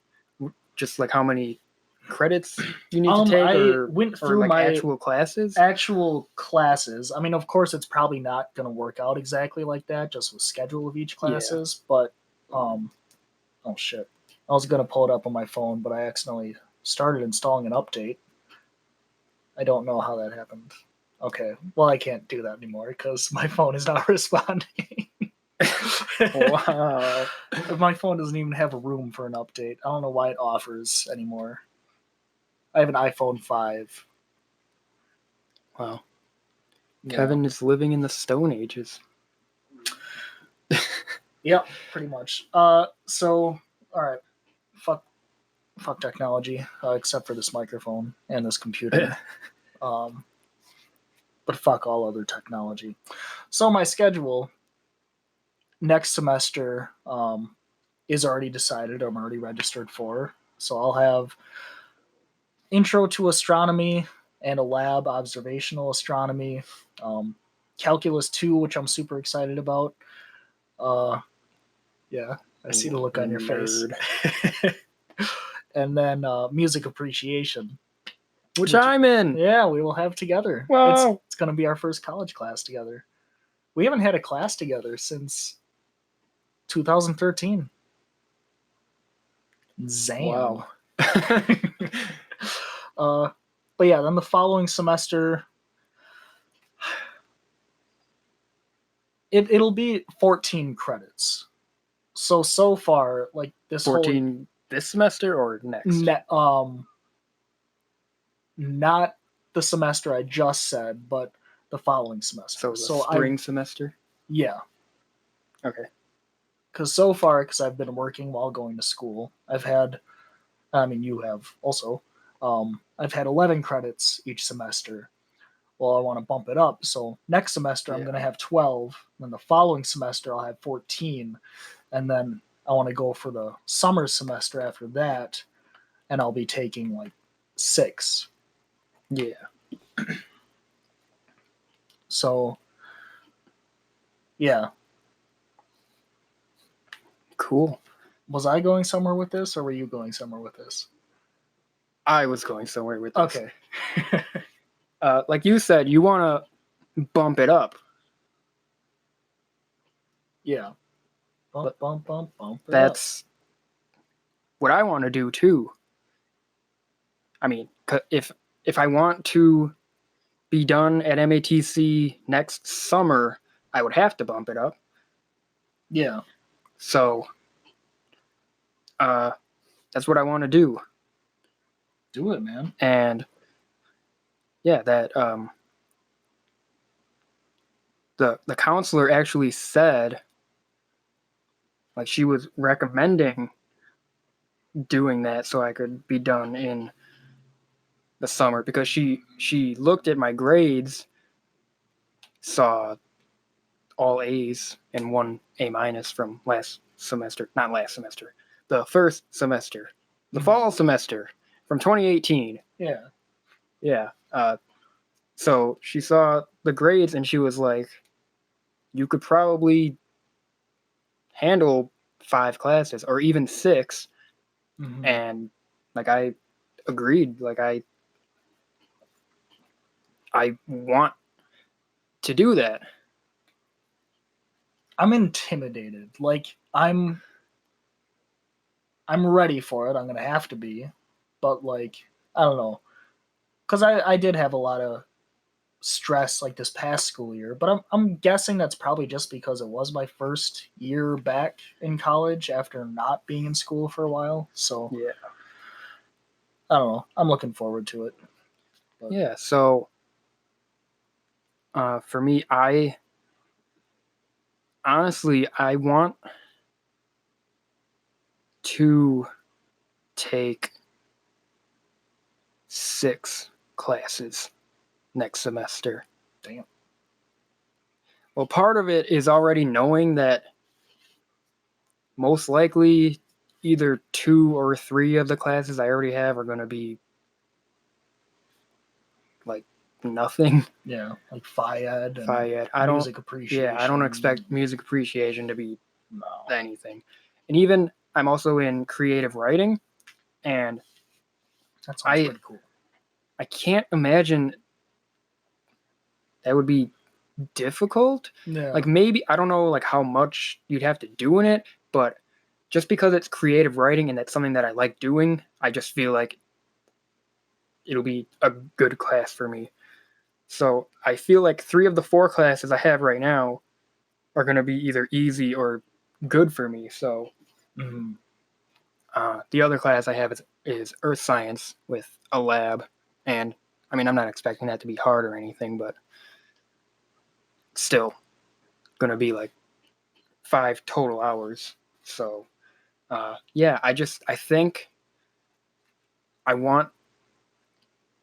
Just like how many credits you need to take, I went through like my actual classes. I mean, of course, it's probably not going to work out exactly like that, just with schedule of each classes. Yeah. But oh shit, I was going to pull it up on my phone, but I accidentally started installing an update. I don't know how that happened. Okay, well, I can't do that anymore because my phone is not responding. Wow. My phone doesn't even have a room for an update. I don't know why it offers anymore. I have an iPhone 5. Wow. Yeah. Kevin is living in the Stone Ages. Yep, pretty much. So, all right. Fuck technology, except for this microphone and this computer. But fuck all other technology. So my schedule next semester is already decided. I'm already registered for. So I'll have intro to astronomy and a lab, observational astronomy, calculus 2, which I'm super excited about. Yeah, I see the look on your face. And then music appreciation, which I'm in. Yeah, we will have together. Wow. It's going to be our first college class together. We haven't had a class together since 2013. Zam. Wow. But yeah, then the following semester, it'll be 14 credits. So far, like this whole 14 this semester or next? not the semester I just said, but the following semester. So the So I spring semester? yeah, Okay. because so far, because I've been working while going to school, I've had, I mean, you have also, I've had 11 credits each semester. Well, I want to bump it up. So next semester, I'm Yeah. going to have 12. Then the following semester, I'll have 14. And then I want to go for the summer semester after that, and I'll be taking like 6. Yeah. So, yeah. Cool. Was I going somewhere with this, or were you going somewhere with this? I was going somewhere with this. Okay. Like you said, you want to bump it up. Yeah. But Bump it up. that's what I want to do too. I mean, if I want to be done at MATC next summer, I would have to bump it up. Yeah. So, uh, that's what I want to do. Do it, man. And yeah, that the counselor actually said, like, she was recommending doing that so I could be done in the summer, because she looked at my grades, saw all A's and 1 A- from last semester, not last semester, the first semester, the fall semester from 2018. Yeah. Yeah. So she saw the grades and she was like, you could probably handle 5 classes or even 6. Mm-hmm. And like, I agreed. Like, I want to do that. I'm intimidated. Like I'm ready for it. I'm gonna have to be, but like I don't know, because I did have a lot of stress like this past school year, but I'm guessing that's probably just because it was my first year back in college after not being in school for a while. So Yeah. I don't know. I'm looking forward to it. But Yeah. So for me, I honestly, I want to take 6 classes next semester. damn. Well, part of it is already knowing that most likely either 2 or 3 of the classes I already have are going to be like nothing. Yeah, like FIAD and I don't, music yeah, I don't appreciation. expect music appreciation to be No. anything. And even I'm also in creative writing, and That sounds I pretty cool. I can't imagine that would be difficult. Yeah. Like, maybe I don't know like how much you'd have to do in it, but just because it's creative writing and that's something that I like doing, I just feel like it'll be a good class for me. So I feel like 3 of the 4 classes I have right now are going to be either easy or good for me. So Mm-hmm. the other class I have is earth science with a lab, and I mean, I'm not expecting that to be hard or anything, but still going to be like 5 total hours. So yeah, I think I want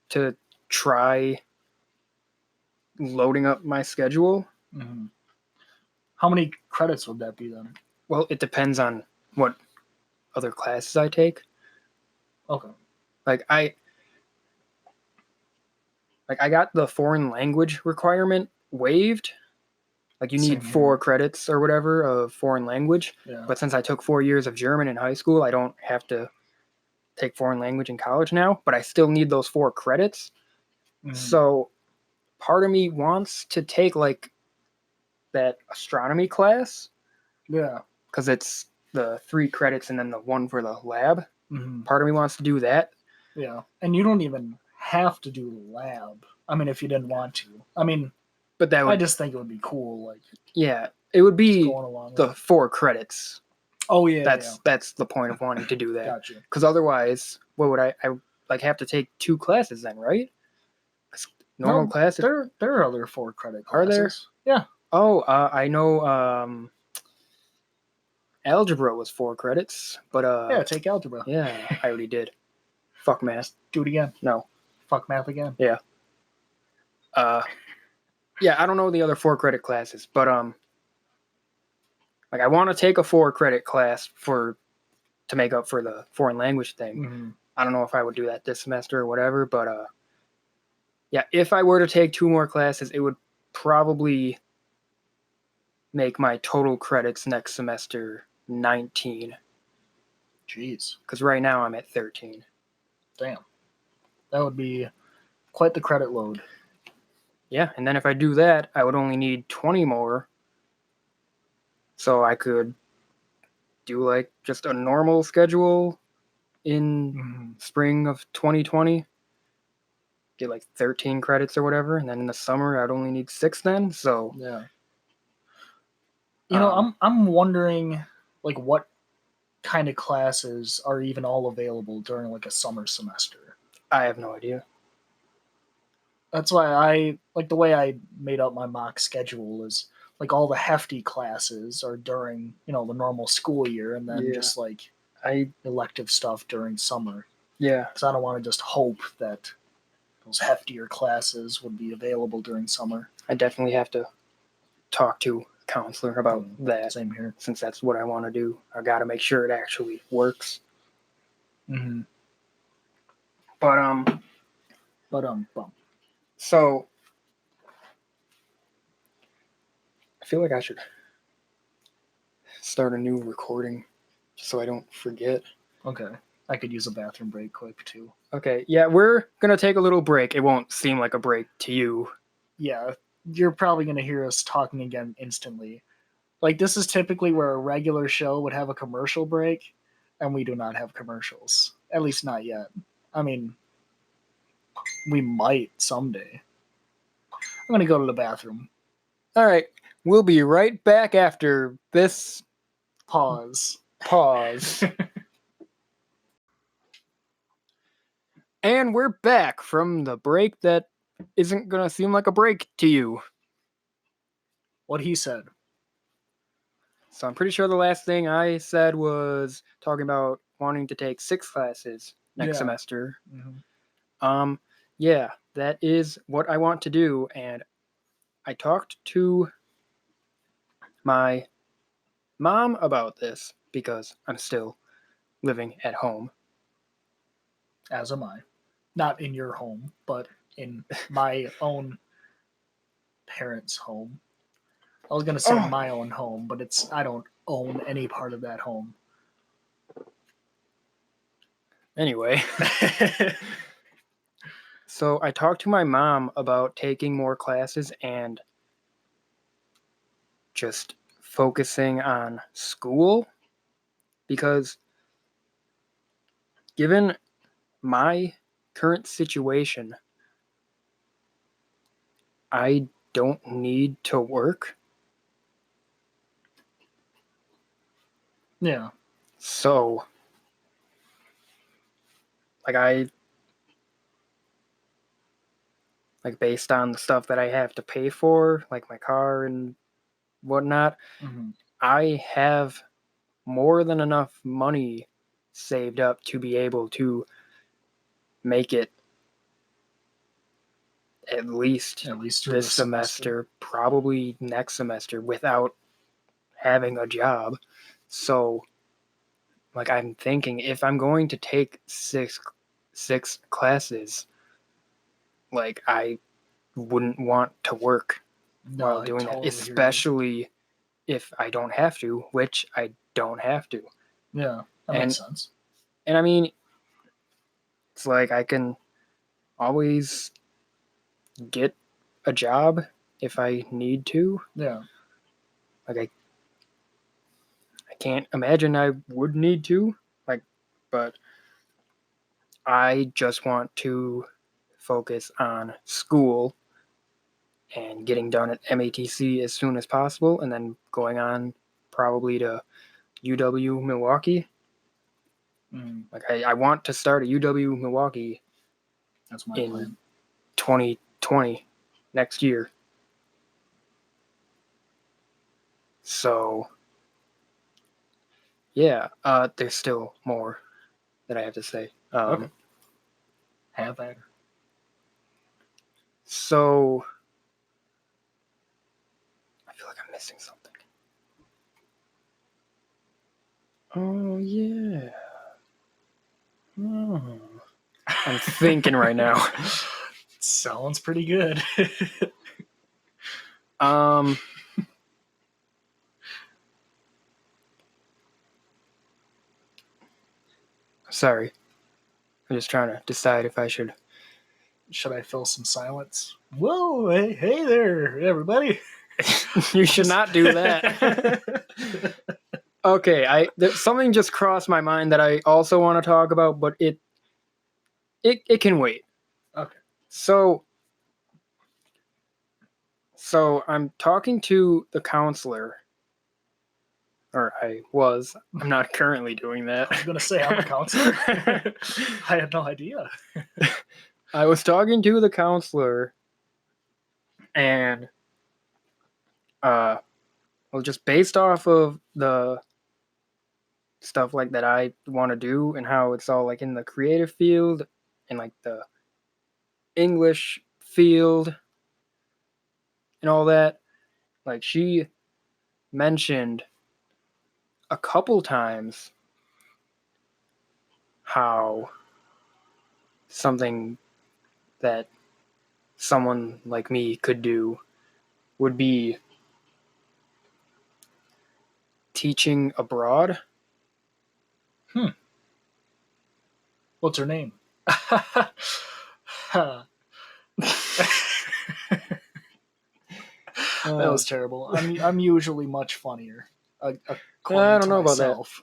to try loading up my schedule. Mm-hmm. How many credits would that be then? Well, it depends on what other classes I take. Okay. Like I got the foreign language requirement waived. Like, you need Same 4 here. credits or whatever of foreign language. Yeah. But since I took 4 years of German in high school, I don't have to take foreign language in college now, but I still need those 4 credits. Mm-hmm. So part of me wants to take like that astronomy class, Yeah. because it's the 3 credits and then the 1 for the lab. Mm-hmm. Part of me wants to do that. Yeah, and you don't even have to do lab. I mean, if you didn't want to. I mean, But that I would, just think it would be cool, like yeah, it would just be going along with the it. 4 credits. Oh yeah, yeah, That's the point of wanting to do that. gotcha. Because otherwise, what would I like have to take 2 classes then, right? 'Cause normal No, classes there are other 4 credit are there? classes. Yeah, Oh, I know. Algebra was 4 credits, but yeah. Take algebra. yeah, I already did. Fuck math. Do it again. No. Fuck math again. Yeah. Uh, yeah. I don't know the other 4 credit classes, but like I want to take a 4 credit class to make up for the foreign language thing. Mm-hmm. I don't know if I would do that this semester or whatever, but yeah, if I were to take 2 more classes, it would probably make my total credits next semester 19. Jeez, Because right now I'm at 13. damn, that would be quite the credit load. Yeah, and then if I do that, I would only need 20 more. So I could do like just a normal schedule in Mm-hmm. spring of 2020, get like 13 credits or whatever, and then in the summer I'd only need 6 then. So Yeah. um, I'm wondering like what kind of classes are even all available during like a summer semester. I have no idea. That's why I like the way I made up my mock schedule is like all the hefty classes are during, the normal school year and then Yeah, just like I elective stuff during summer. yeah, Cuz I don't want to just hope that those heftier classes would be available during summer. I definitely have to talk to a counselor about that Same here. since that's what I want to do. I got to make sure it actually works. Mm-hmm. But Bum. so I feel like I should start a new recording so I don't forget. Okay. I could use a bathroom break quick too. Okay, yeah, we're gonna take a little break. It won't seem like a break to you. Yeah, you're probably going to hear us talking again instantly. Like, this is typically where a regular show would have a commercial break, and we do not have commercials. At least not yet. I mean, we might someday. I'm going to go to the bathroom. All right, we'll be right back after this Pause. pause. And we're back from the break that isn't gonna seem like a break to you. What he said. So I'm pretty sure the last thing I said was talking about wanting to take 6 classes next Yeah. semester. Mm-hmm. Yeah, that is what I want to do, and I talked to my mom about this because I'm still living at home. As am I. Not in your home, but in my own parents' home. I was going to say Oh, my own home, but I don't own any part of that home. anyway. So I talked to my mom about taking more classes and just focusing on school because given my current situation, I don't need to work. Yeah. So like I like based on the stuff that I have to pay for, like my car and whatnot, Mm-hmm. I have more than enough money saved up to be able to make it at least At least through this the semester. semester, probably next semester without having a job. So like I'm thinking if I'm going to take six classes, like I wouldn't want to work No, while I doing that, totally hear you. especially if I don't have to, which I don't have to. Yeah, that makes And sense. and I mean, it's like I can always get a job if I need to. Yeah. Like I can't imagine I would need to. Like, but I just want to focus on school and getting done at MATC as soon as possible, and then going on probably to UW Milwaukee. Like I want to start at UW Milwaukee That's my in plan. 2020, next year. So yeah, there's still more that I have to say. Okay. Have at her. So I feel like I'm missing something. Oh yeah. Oh. I'm thinking right now. Sounds pretty good. Um. Sorry. I'm just trying to decide if I should. Should I fill some silence? Whoa, hey there, everybody. You should not do that. Okay, something just crossed my mind that I also want to talk about, but it can wait. Okay. So I'm talking to the counselor, or I was. I'm not currently doing that. I was gonna say I'm a counselor. I had no idea. I was talking to the counselor, and well, just based off of the stuff like that I want to do and how it's all like in the creative field and like the English field and all that. Like she mentioned a couple times how something that someone like me could do would be teaching abroad. What's her name? That was terrible. I'm usually much funnier, I according don't to know about that. myself.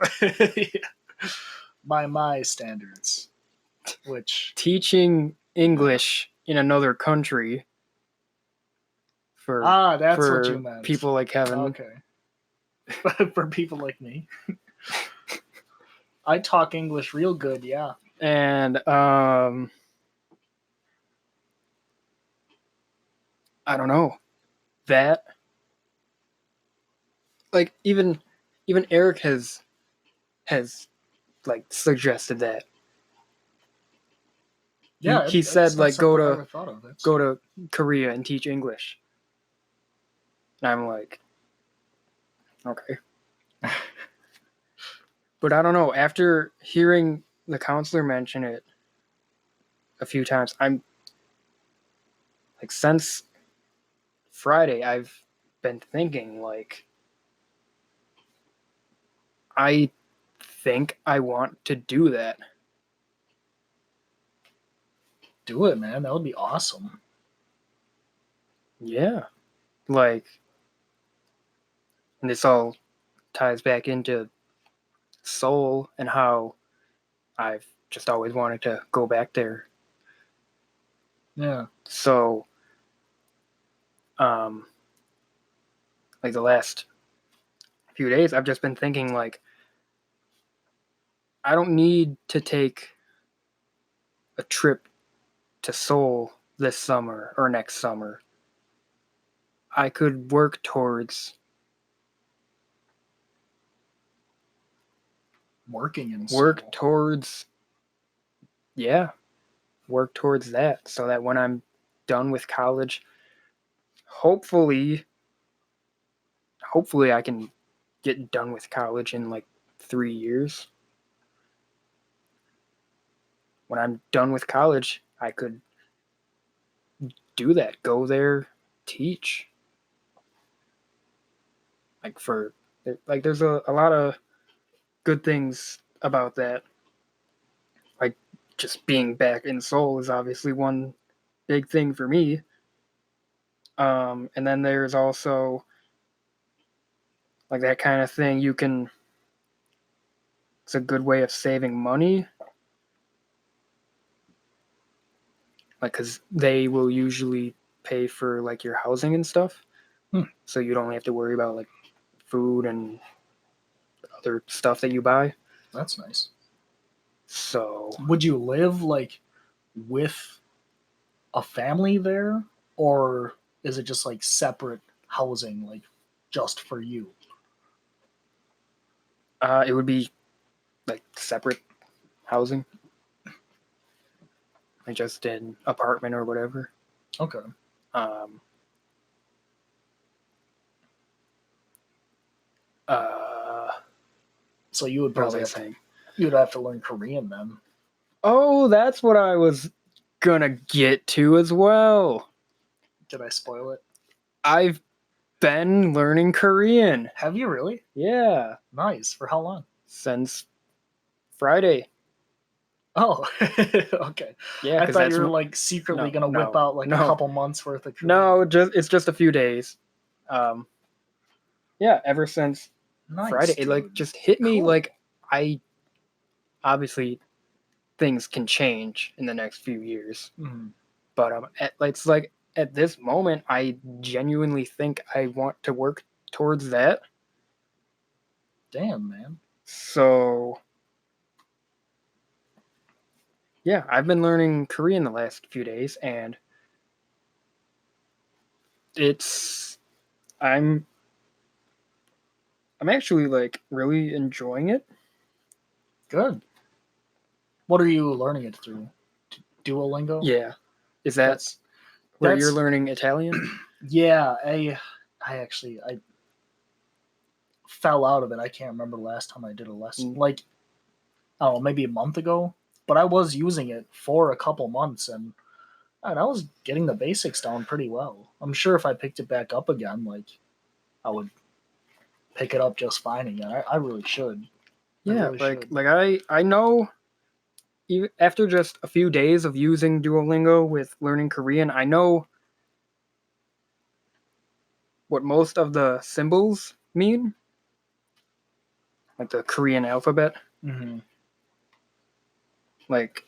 By my standards, which Teaching English in another country for that's what you meant. people like Kevin. Okay, for people like me, I talk English real good. Yeah, And I don't know that. Like even Eric has like suggested that. yeah. He said It's not like something I ever thought of. That's go to Korea and teach English. And I'm like, okay. But I don't know. After hearing the counselor mention it a few times, I'm like, since Friday, I've been thinking like, I think I want to do that. do it, man. That would be awesome. Yeah. Like, and this all ties back into Seoul and how I've just always wanted to go back there. Yeah. So, like the last few days, I've just been thinking like, I don't need to take a trip to Seoul this summer or next summer. I could work towards Working in work Seoul. towards yeah, work towards that so that when I'm done with college, hopefully I can get done with college in like 3 years. When I'm done with college, I could do that. Go there, teach. Like for like there's a lot of good things about that. Like just being back in Seoul is obviously one big thing for me. And then there's also like that kind of thing you can it's a good way of saving money like because they will usually pay for like your housing and stuff, Hmm. so you don't have to worry about like food and other stuff that you buy. That's nice. So Would you live like with a family there, or is it just like separate housing, like just for you? it would be like separate housing, like just an apartment or whatever. Okay. Um, uh, So you would what was probably I have to saying? learn Korean then. Oh, that's what I was gonna get to as well. Did I spoil it? I've been learning Korean. Have you really? Yeah, Nice. For how long? since Friday. Oh, okay. Yeah, I because thought you that's were like secretly no, gonna whip no, out like a no, couple months worth of Korean. no. It's just a few days. Um, yeah, ever since Friday, Nice, it like dude. just hit me Cool. like I obviously things can change in the next few years, Mhm. but it's like at this moment, I genuinely think I want to work towards that. Damn, man. So yeah, I've been learning Korean the last few days, and it's I'm I'm actually like really enjoying it. Good. What are you learning it through? Duolingo? Yeah, is that That's where you're that's learning Italian? yeah, I fell out of it. I can't remember the last time I did a lesson. Mm. Like, I don't know, maybe a month ago. But I was using it for a couple months, and I was getting the basics down pretty well. I'm sure if I picked it back up again, like I would pick it up just fine again. I really should. I Yeah, really should. I know even after just a few days of using Duolingo with learning Korean, I know what most of the symbols mean, like the Korean alphabet. Mm-hmm. Like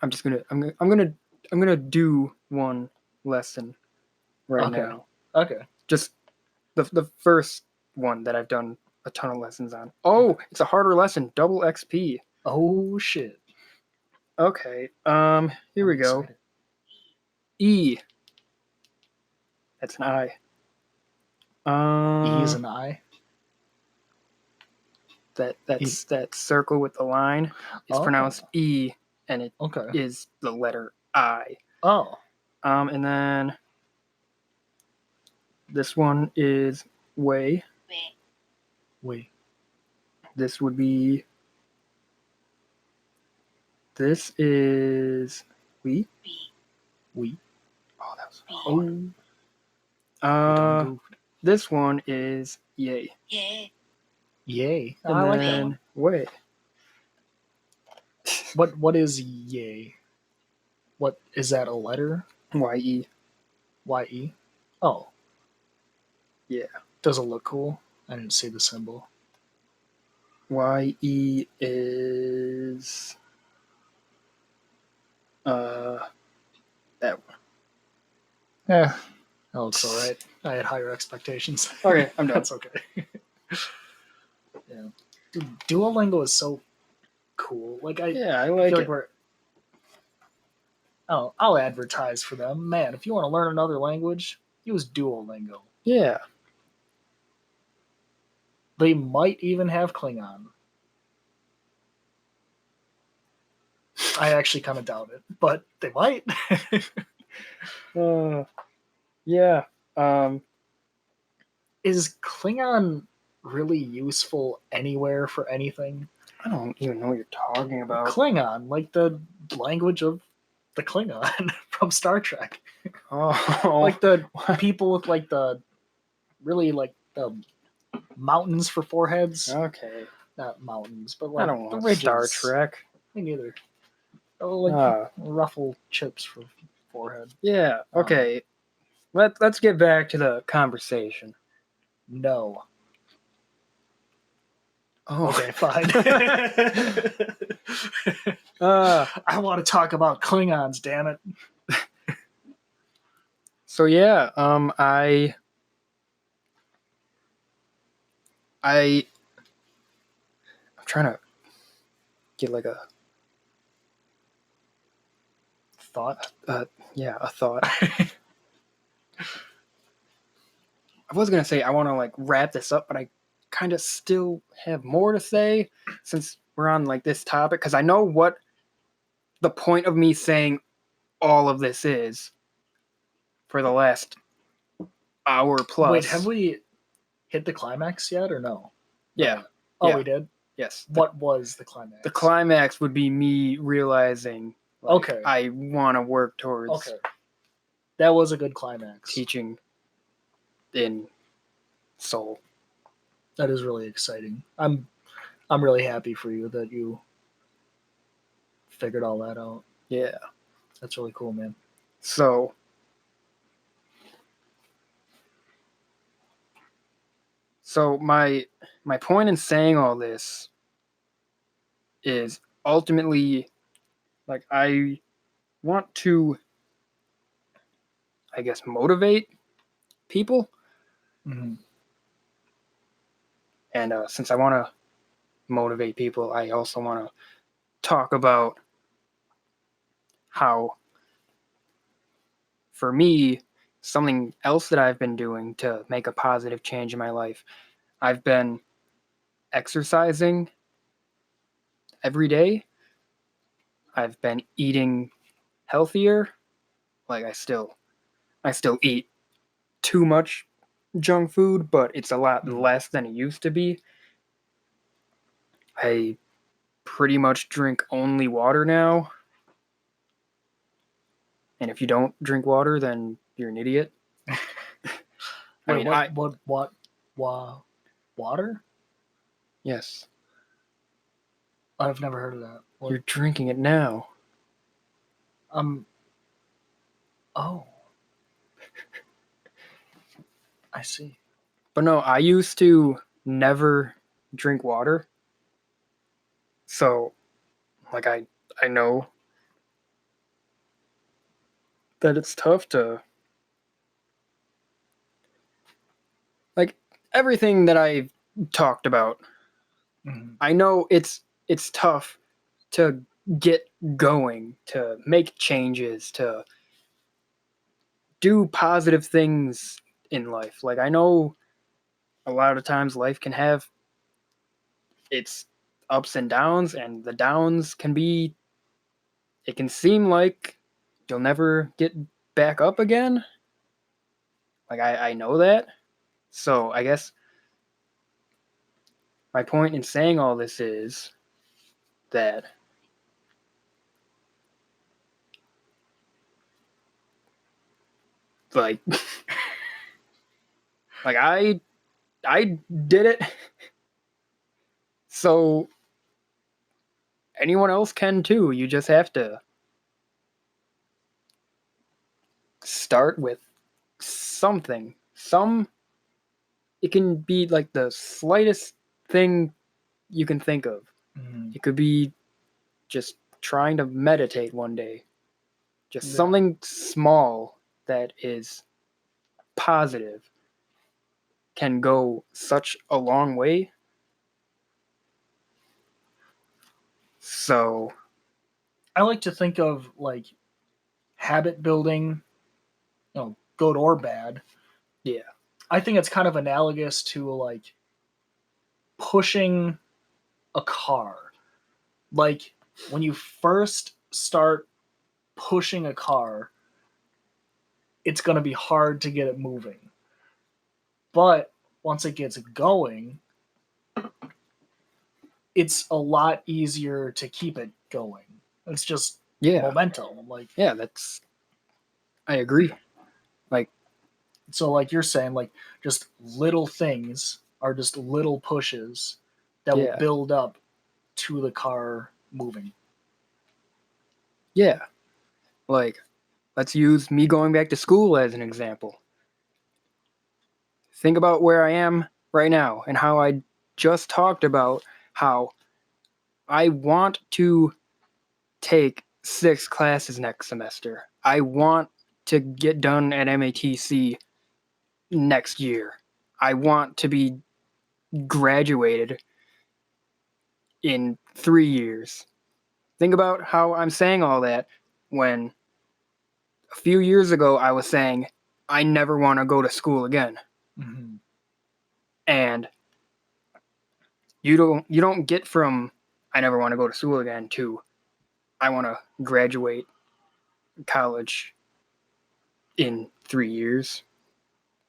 I'm gonna do one lesson right Okay. now. Okay. Just the first one that I've done a ton of lessons on. Oh, it's a harder lesson, double XP. Oh shit! Okay. Here I'm we go. excited. E. That's an I. E is an I. E. That circle with the line is Oh. pronounced E, and it Okay. is the letter I. Oh. And then this one is way. We. This would be. This is we. We. Oh, that was Oh. hard. We done goofed. This one is yay. Yay. Oh, And I like that one. then way. What is yay? What is that? A letter? Y-E. Y-E? Oh. Yeah. Does it look cool? I didn't see the symbol. Y-E is that one. Yeah. That looks alright. I had higher expectations. Okay, I'm done. That's okay. Yeah. Dude, Duolingo is so cool. Like I Yeah, I feel like like it. we're I'll advertise for them. Man, if you want to learn another language, use Duolingo. Yeah. They might even have Klingon. I actually kind of doubt it, but they might. Yeah. Um, Is Klingon really useful anywhere for anything? I don't even know what you're talking about. Klingon, like the language of the Klingon from Star Trek. Oh, Like the people with like the really like the mountains for foreheads. okay. Not mountains, but I like don't the want ridges. Star Trek. Me neither. Oh, like ruffle chips for forehead. Yeah. Okay. Let's get back to the conversation. No. Oh. Okay, fine. Uh, I want to talk about Klingons, damn it. so yeah, I'm trying to get like Thought? yeah, a thought. I was gonna say I want to like wrap this up, but I kind of still have more to say since we're on like this topic because I know what the point of me saying all of this is for the last hour Wait, have plus. we hit the climax yet or no? Not Yeah, yet. Oh, yeah, we did? yes. What was the The climax? climax would be me realizing like Okay. I want to work towards Okay. That was a good climax. teaching in Seoul. That is really exciting. I'm really happy for you that you figured all that out. Yeah. That's really cool, man. So my point in saying all this is ultimately like I want to I guess motivate people, Mm-hmm. and since I want to motivate people, I also want to talk about how for me something else that I've been doing to make a positive change in my life. I've been exercising every day. I've been eating healthier. Like I still eat too much junk food, but it's a lot Mm-hmm. less than it used to be. I pretty much drink only water now. And if you don't drink water, then you're an idiot. I Wait, mean, I water? yes, I've never heard of that. you're What? drinking it now. Um. Oh, I see. But no, I used to never drink water. So, like I know that it's tough to like everything that I've talked about. Mm-hmm. I know it's tough to get going, to make changes, to do positive things in life. Like I know a lot of times life can have its ups and downs, and the downs can be it can seem like you'll never get back up again. Like I know that. So I guess my point in saying all this is that like like I did it. So anyone else can too. You just have to start with something. It can be like the slightest thing you can think of. Mm-hmm. It could be just trying to meditate one day. Just Yeah. something small that is positive can go such a long way. So, I like to think of like habit building, good or bad. yeah. I think it's kind of analogous to like pushing a car. Like when you first start pushing a car, it's going to be hard to get it moving. But once it gets going, it's a lot easier to keep it going. It's just Yeah. momentum. Like Yeah, I agree. Like, so like you're saying like just little things are just little pushes that will yeah. build up to the car moving. Yeah. Like, let's use me going back to school as an example. Think about where I am right now and how I just talked about how I want to take 6 classes next semester. I want to get done at MATC next year. I want to be graduated in 3 years. Think about how I'm saying all that when a few years ago I was saying I never want to go to school again. Mm-hmm. And you don't get from I never want to go to school again to I want to graduate college in 3 years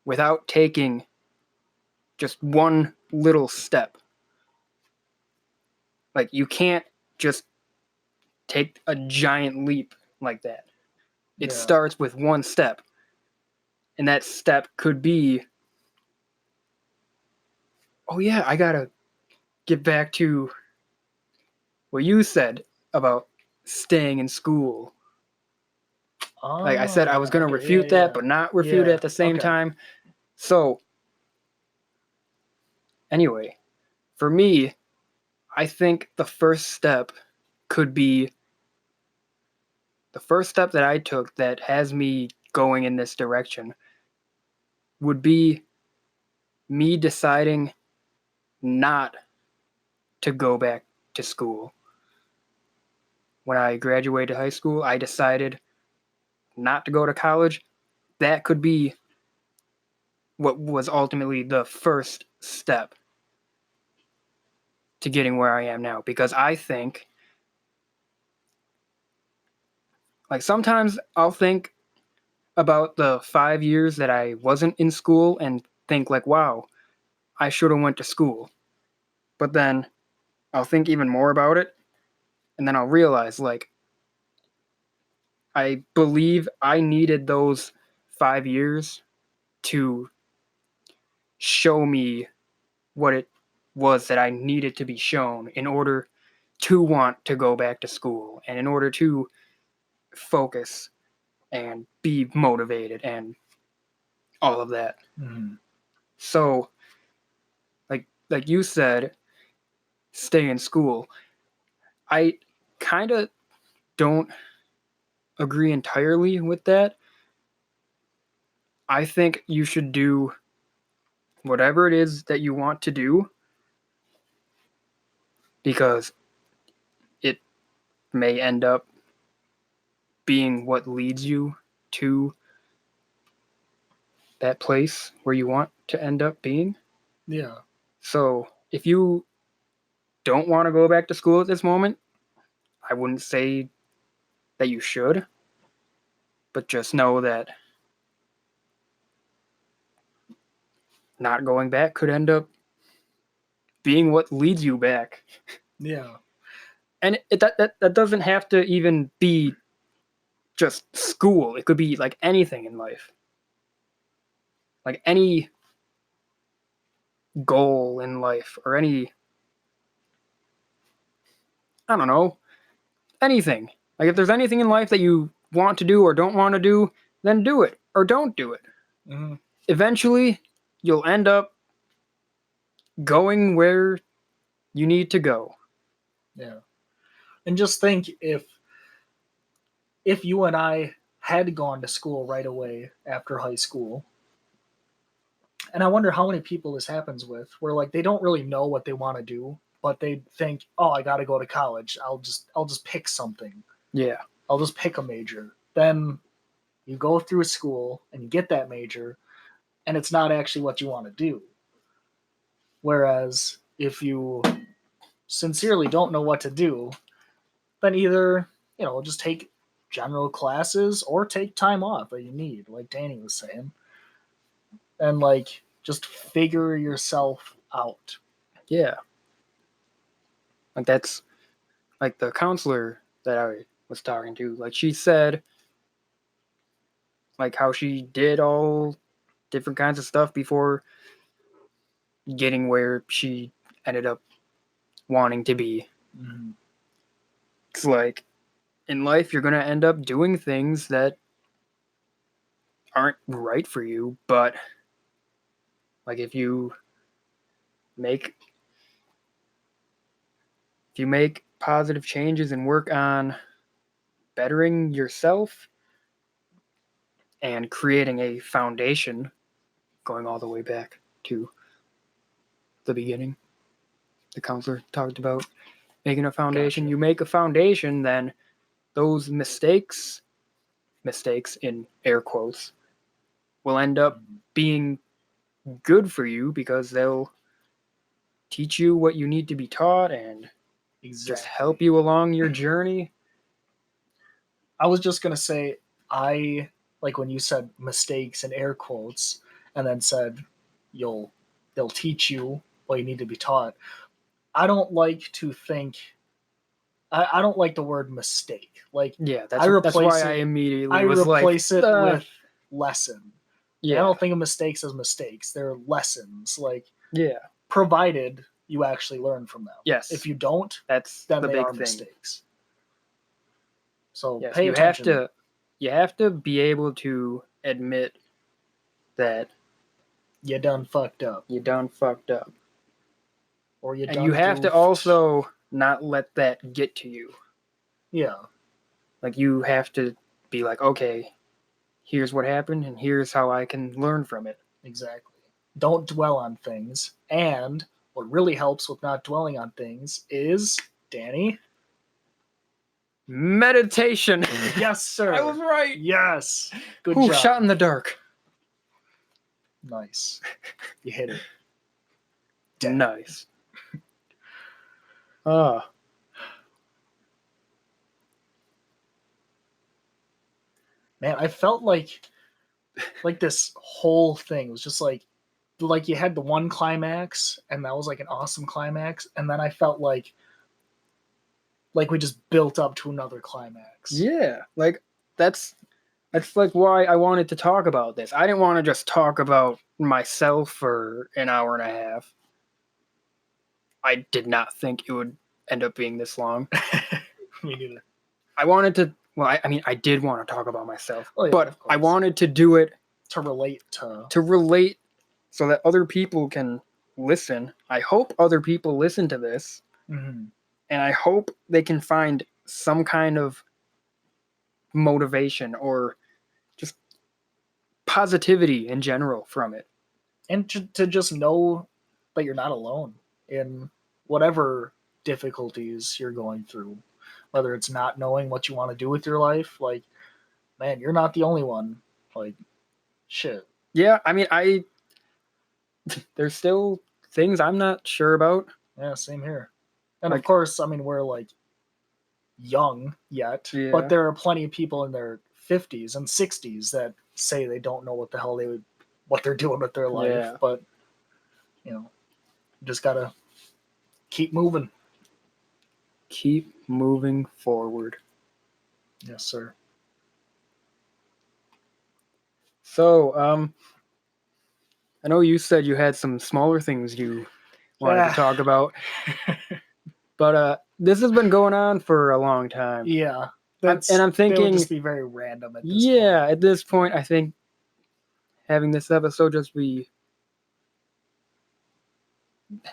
without taking just one little step. Like you can't just take a giant leap like that. It Yeah. starts with one step. And that step could be, oh yeah, I got to get back to what you said about staying in school. Like I said, I was Oh, going to okay. Yeah, refute that, yeah. but not refute it Yeah. at the same Okay. time. So, anyway, for me, I think the first step that I took that has me going in this direction would be me deciding not to go back to school. When I graduated high school, I decided not to go to college. That could be what was ultimately the first step to getting where I am now. Because I think, like, sometimes I'll think about the 5 years that I wasn't in school and think, like, wow, I should have went to school. But then I'll think even more about it, and then I'll realize, like, I believe I needed those 5 years to show me what it was that I needed to be shown in order to want to go back to school and in order to focus and be motivated and all of that. Mm-hmm. So, like you said, stay in school. I kind of don't agree entirely with that. I think you should do whatever it is that you want to do because it may end up being what leads you to that place where you want to end up being. Yeah. So if you don't want to go back to school at this moment, I wouldn't say that you should, but just know that not going back could end up being what leads you back. Yeah. And that doesn't have to even be just school. It could be like anything in life. Like any goal in life or any, I don't know, anything. Like if there's anything in life that you want to do or don't want to do, then do it or don't do it. Mm-hmm. Eventually, you'll end up going where you need to go. Yeah. And just think if you and I had gone to school right away after high school, and I wonder how many people this happens with, where like they don't really know what they want to do, but they think, oh, I got to go to college. I'll just pick something. Yeah. I'll just pick a major. Then you go through school and you get that major, and it's not actually what you want to do. Whereas if you sincerely don't know what to do, then either, just take general classes or take time off that you need, like Danny was saying, and like just figure yourself out. Yeah. Like that's like the counselor that I was talking to. Like she said, like how she did all different kinds of stuff before getting where she ended up wanting to be. Mm-hmm. It's like in life, you're going to end up doing things that aren't right for you, but like make if you make positive changes and work on bettering yourself and creating a foundation, going all the way back to the beginning. The counselor talked about making a foundation. Gotcha. You make a foundation, then those mistakes in air quotes, will end up being good for you because they'll teach you what you need to be taught and just help you along your journey. I was just gonna say, I like when you said mistakes in air quotes, and then said they'll teach you what you need to be taught. I don't like to think. I don't like the word mistake. Like Yeah, I that's why replace I it. immediately I was like, replace it with lesson. I yeah, don't think of mistakes as mistakes. They're lessons. Like yeah, provided you actually learn from them. yes, If you don't, that's then the they big are thing. mistakes. So Yes, pay attention. you have to be able to admit that You done fucked up, you done fucked up. or you And you done have to goofed. also not let that get to you. Yeah, Like, you have to be like, okay, here's what happened, and here's how I can learn from it. exactly. Don't dwell on things. And what really helps with not dwelling on things is, Danny. Meditation. Yes, sir. I was right. Yes. Good Ooh, job. shot in the dark. Nice. You hit it. Nice. Ah. Man, I felt like this whole thing was just like you had the one climax, and that was like an awesome climax, and then I felt like we just built up to another climax. Yeah, like that's like why I wanted to talk about this. I didn't want to just talk about myself for an hour and a half. I did not think it would end up being this long. Me neither. I wanted to. Well, I mean, I did want to talk about myself, Oh, yeah, but of I course. wanted to do it To relate to. to relate so that other people can listen. I hope other people listen to this, Mm-hmm. and I hope they can find some kind of motivation or just positivity in general from it. And to just know that you're not alone in whatever difficulties you're going through, whether it's not knowing what you want to do with your life. Like, man, you're not the only one. Like, shit. Yeah, I mean, there's still things I'm not sure about. Yeah, same here. And of Like, course, I mean, we're like young yet, but yeah, there are plenty of people in their 50s and 60s that say they don't know what the hell what they're doing with their life. yeah. But you just gotta keep moving. Keep moving forward. Yes, sir. So, I know you said you had some smaller things you wanted to talk about, but this has been going on for a long time. Yeah, I'm they would thinking, just be very random at this yeah, point. at this point, I think having this episode just be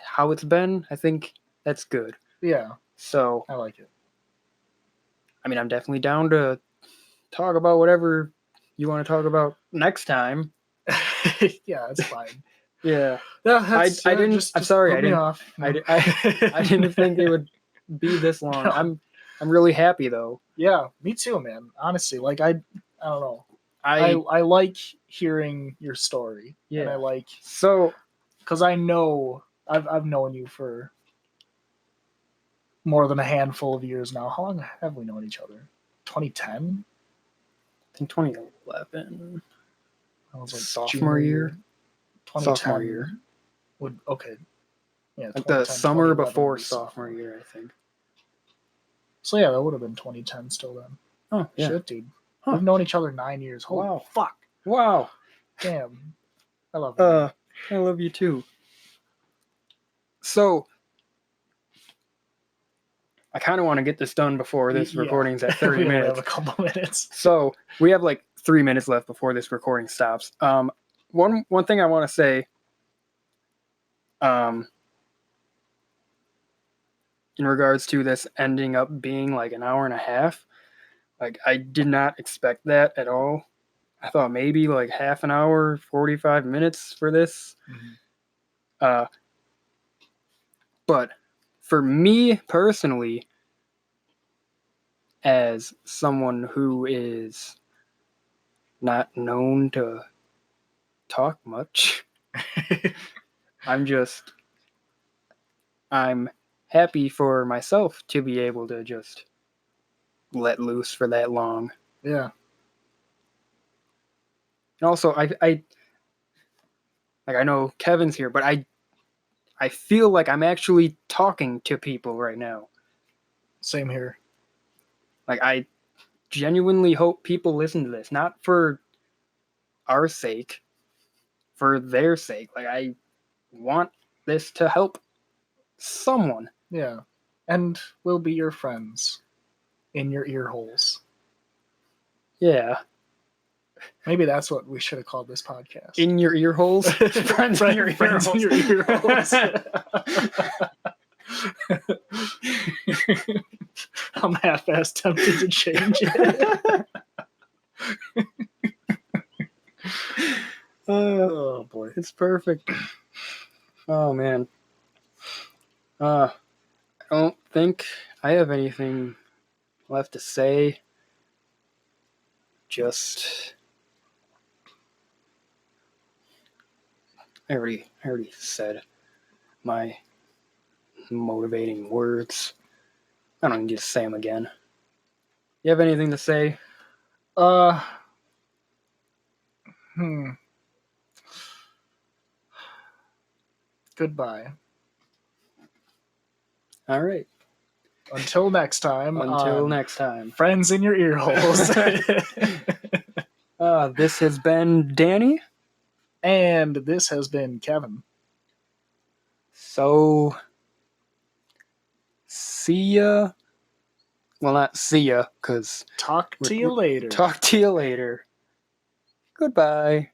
how it's been, I think that's good. Yeah, So, I like it. I mean, I'm definitely down to talk about whatever you want to talk about next time. Yeah, that's fine. Yeah. Yeah, that's, I didn't. just I'm sorry. put I me didn't. off. I didn't think it would be this long. No. I'm really happy though. Yeah, me too, man. Honestly, like I don't know. I I like hearing your story, and I yeah. like So because I know I've known you for more than a handful of years now. How long have we known each other? 2010. I think 2011 I was like sophomore junior year. year. Sophomore 2010 year. would okay. Yeah, Like the 2010, summer 2011 would before be sophomore year, I think. So yeah, that would have been 2010 still then. Oh yeah. Shit, dude. Huh. We've known each other 9 years. Holy Wow. fuck. Wow. Damn. I love you. Man. I love you too. So I kind of want to get this done before this recording's at 30 we only minutes. have a couple minutes. So we have like 3 minutes left before this recording stops. One thing I want to say, in regards to this ending up being like an hour and a half, Like, I did not expect that at all. I thought maybe like half an hour, 45 minutes for this. Mhm. Uh, but for me personally, as someone who is not known to talk much, I'm happy for myself to be able to just let loose for that long. Yeah. And also, I know Kevin's here, but I feel like I'm actually talking to people right now. Same here. Like, I genuinely hope people listen to this, not for our sake, for their sake. Like, I want this to help someone. Yeah. And we'll be your friends in your ear holes. Yeah. Maybe that's what we should have called this podcast. In your ear holes. Friends in your ear Friends holes. in your ear holes. I'm half-assed tempted to change it. Oh boy. It's perfect. Oh man. I don't think I have anything left to say. Just I already said my motivating words. I don't need to say them again. You have anything to say? Uh hmm. Goodbye. All right. Until next time. Until next time. Friends in your ear holes. This has been Danny. And this has been Kevin. So, see ya. Well, not see ya, because Talk to you later. Talk to you later. Goodbye.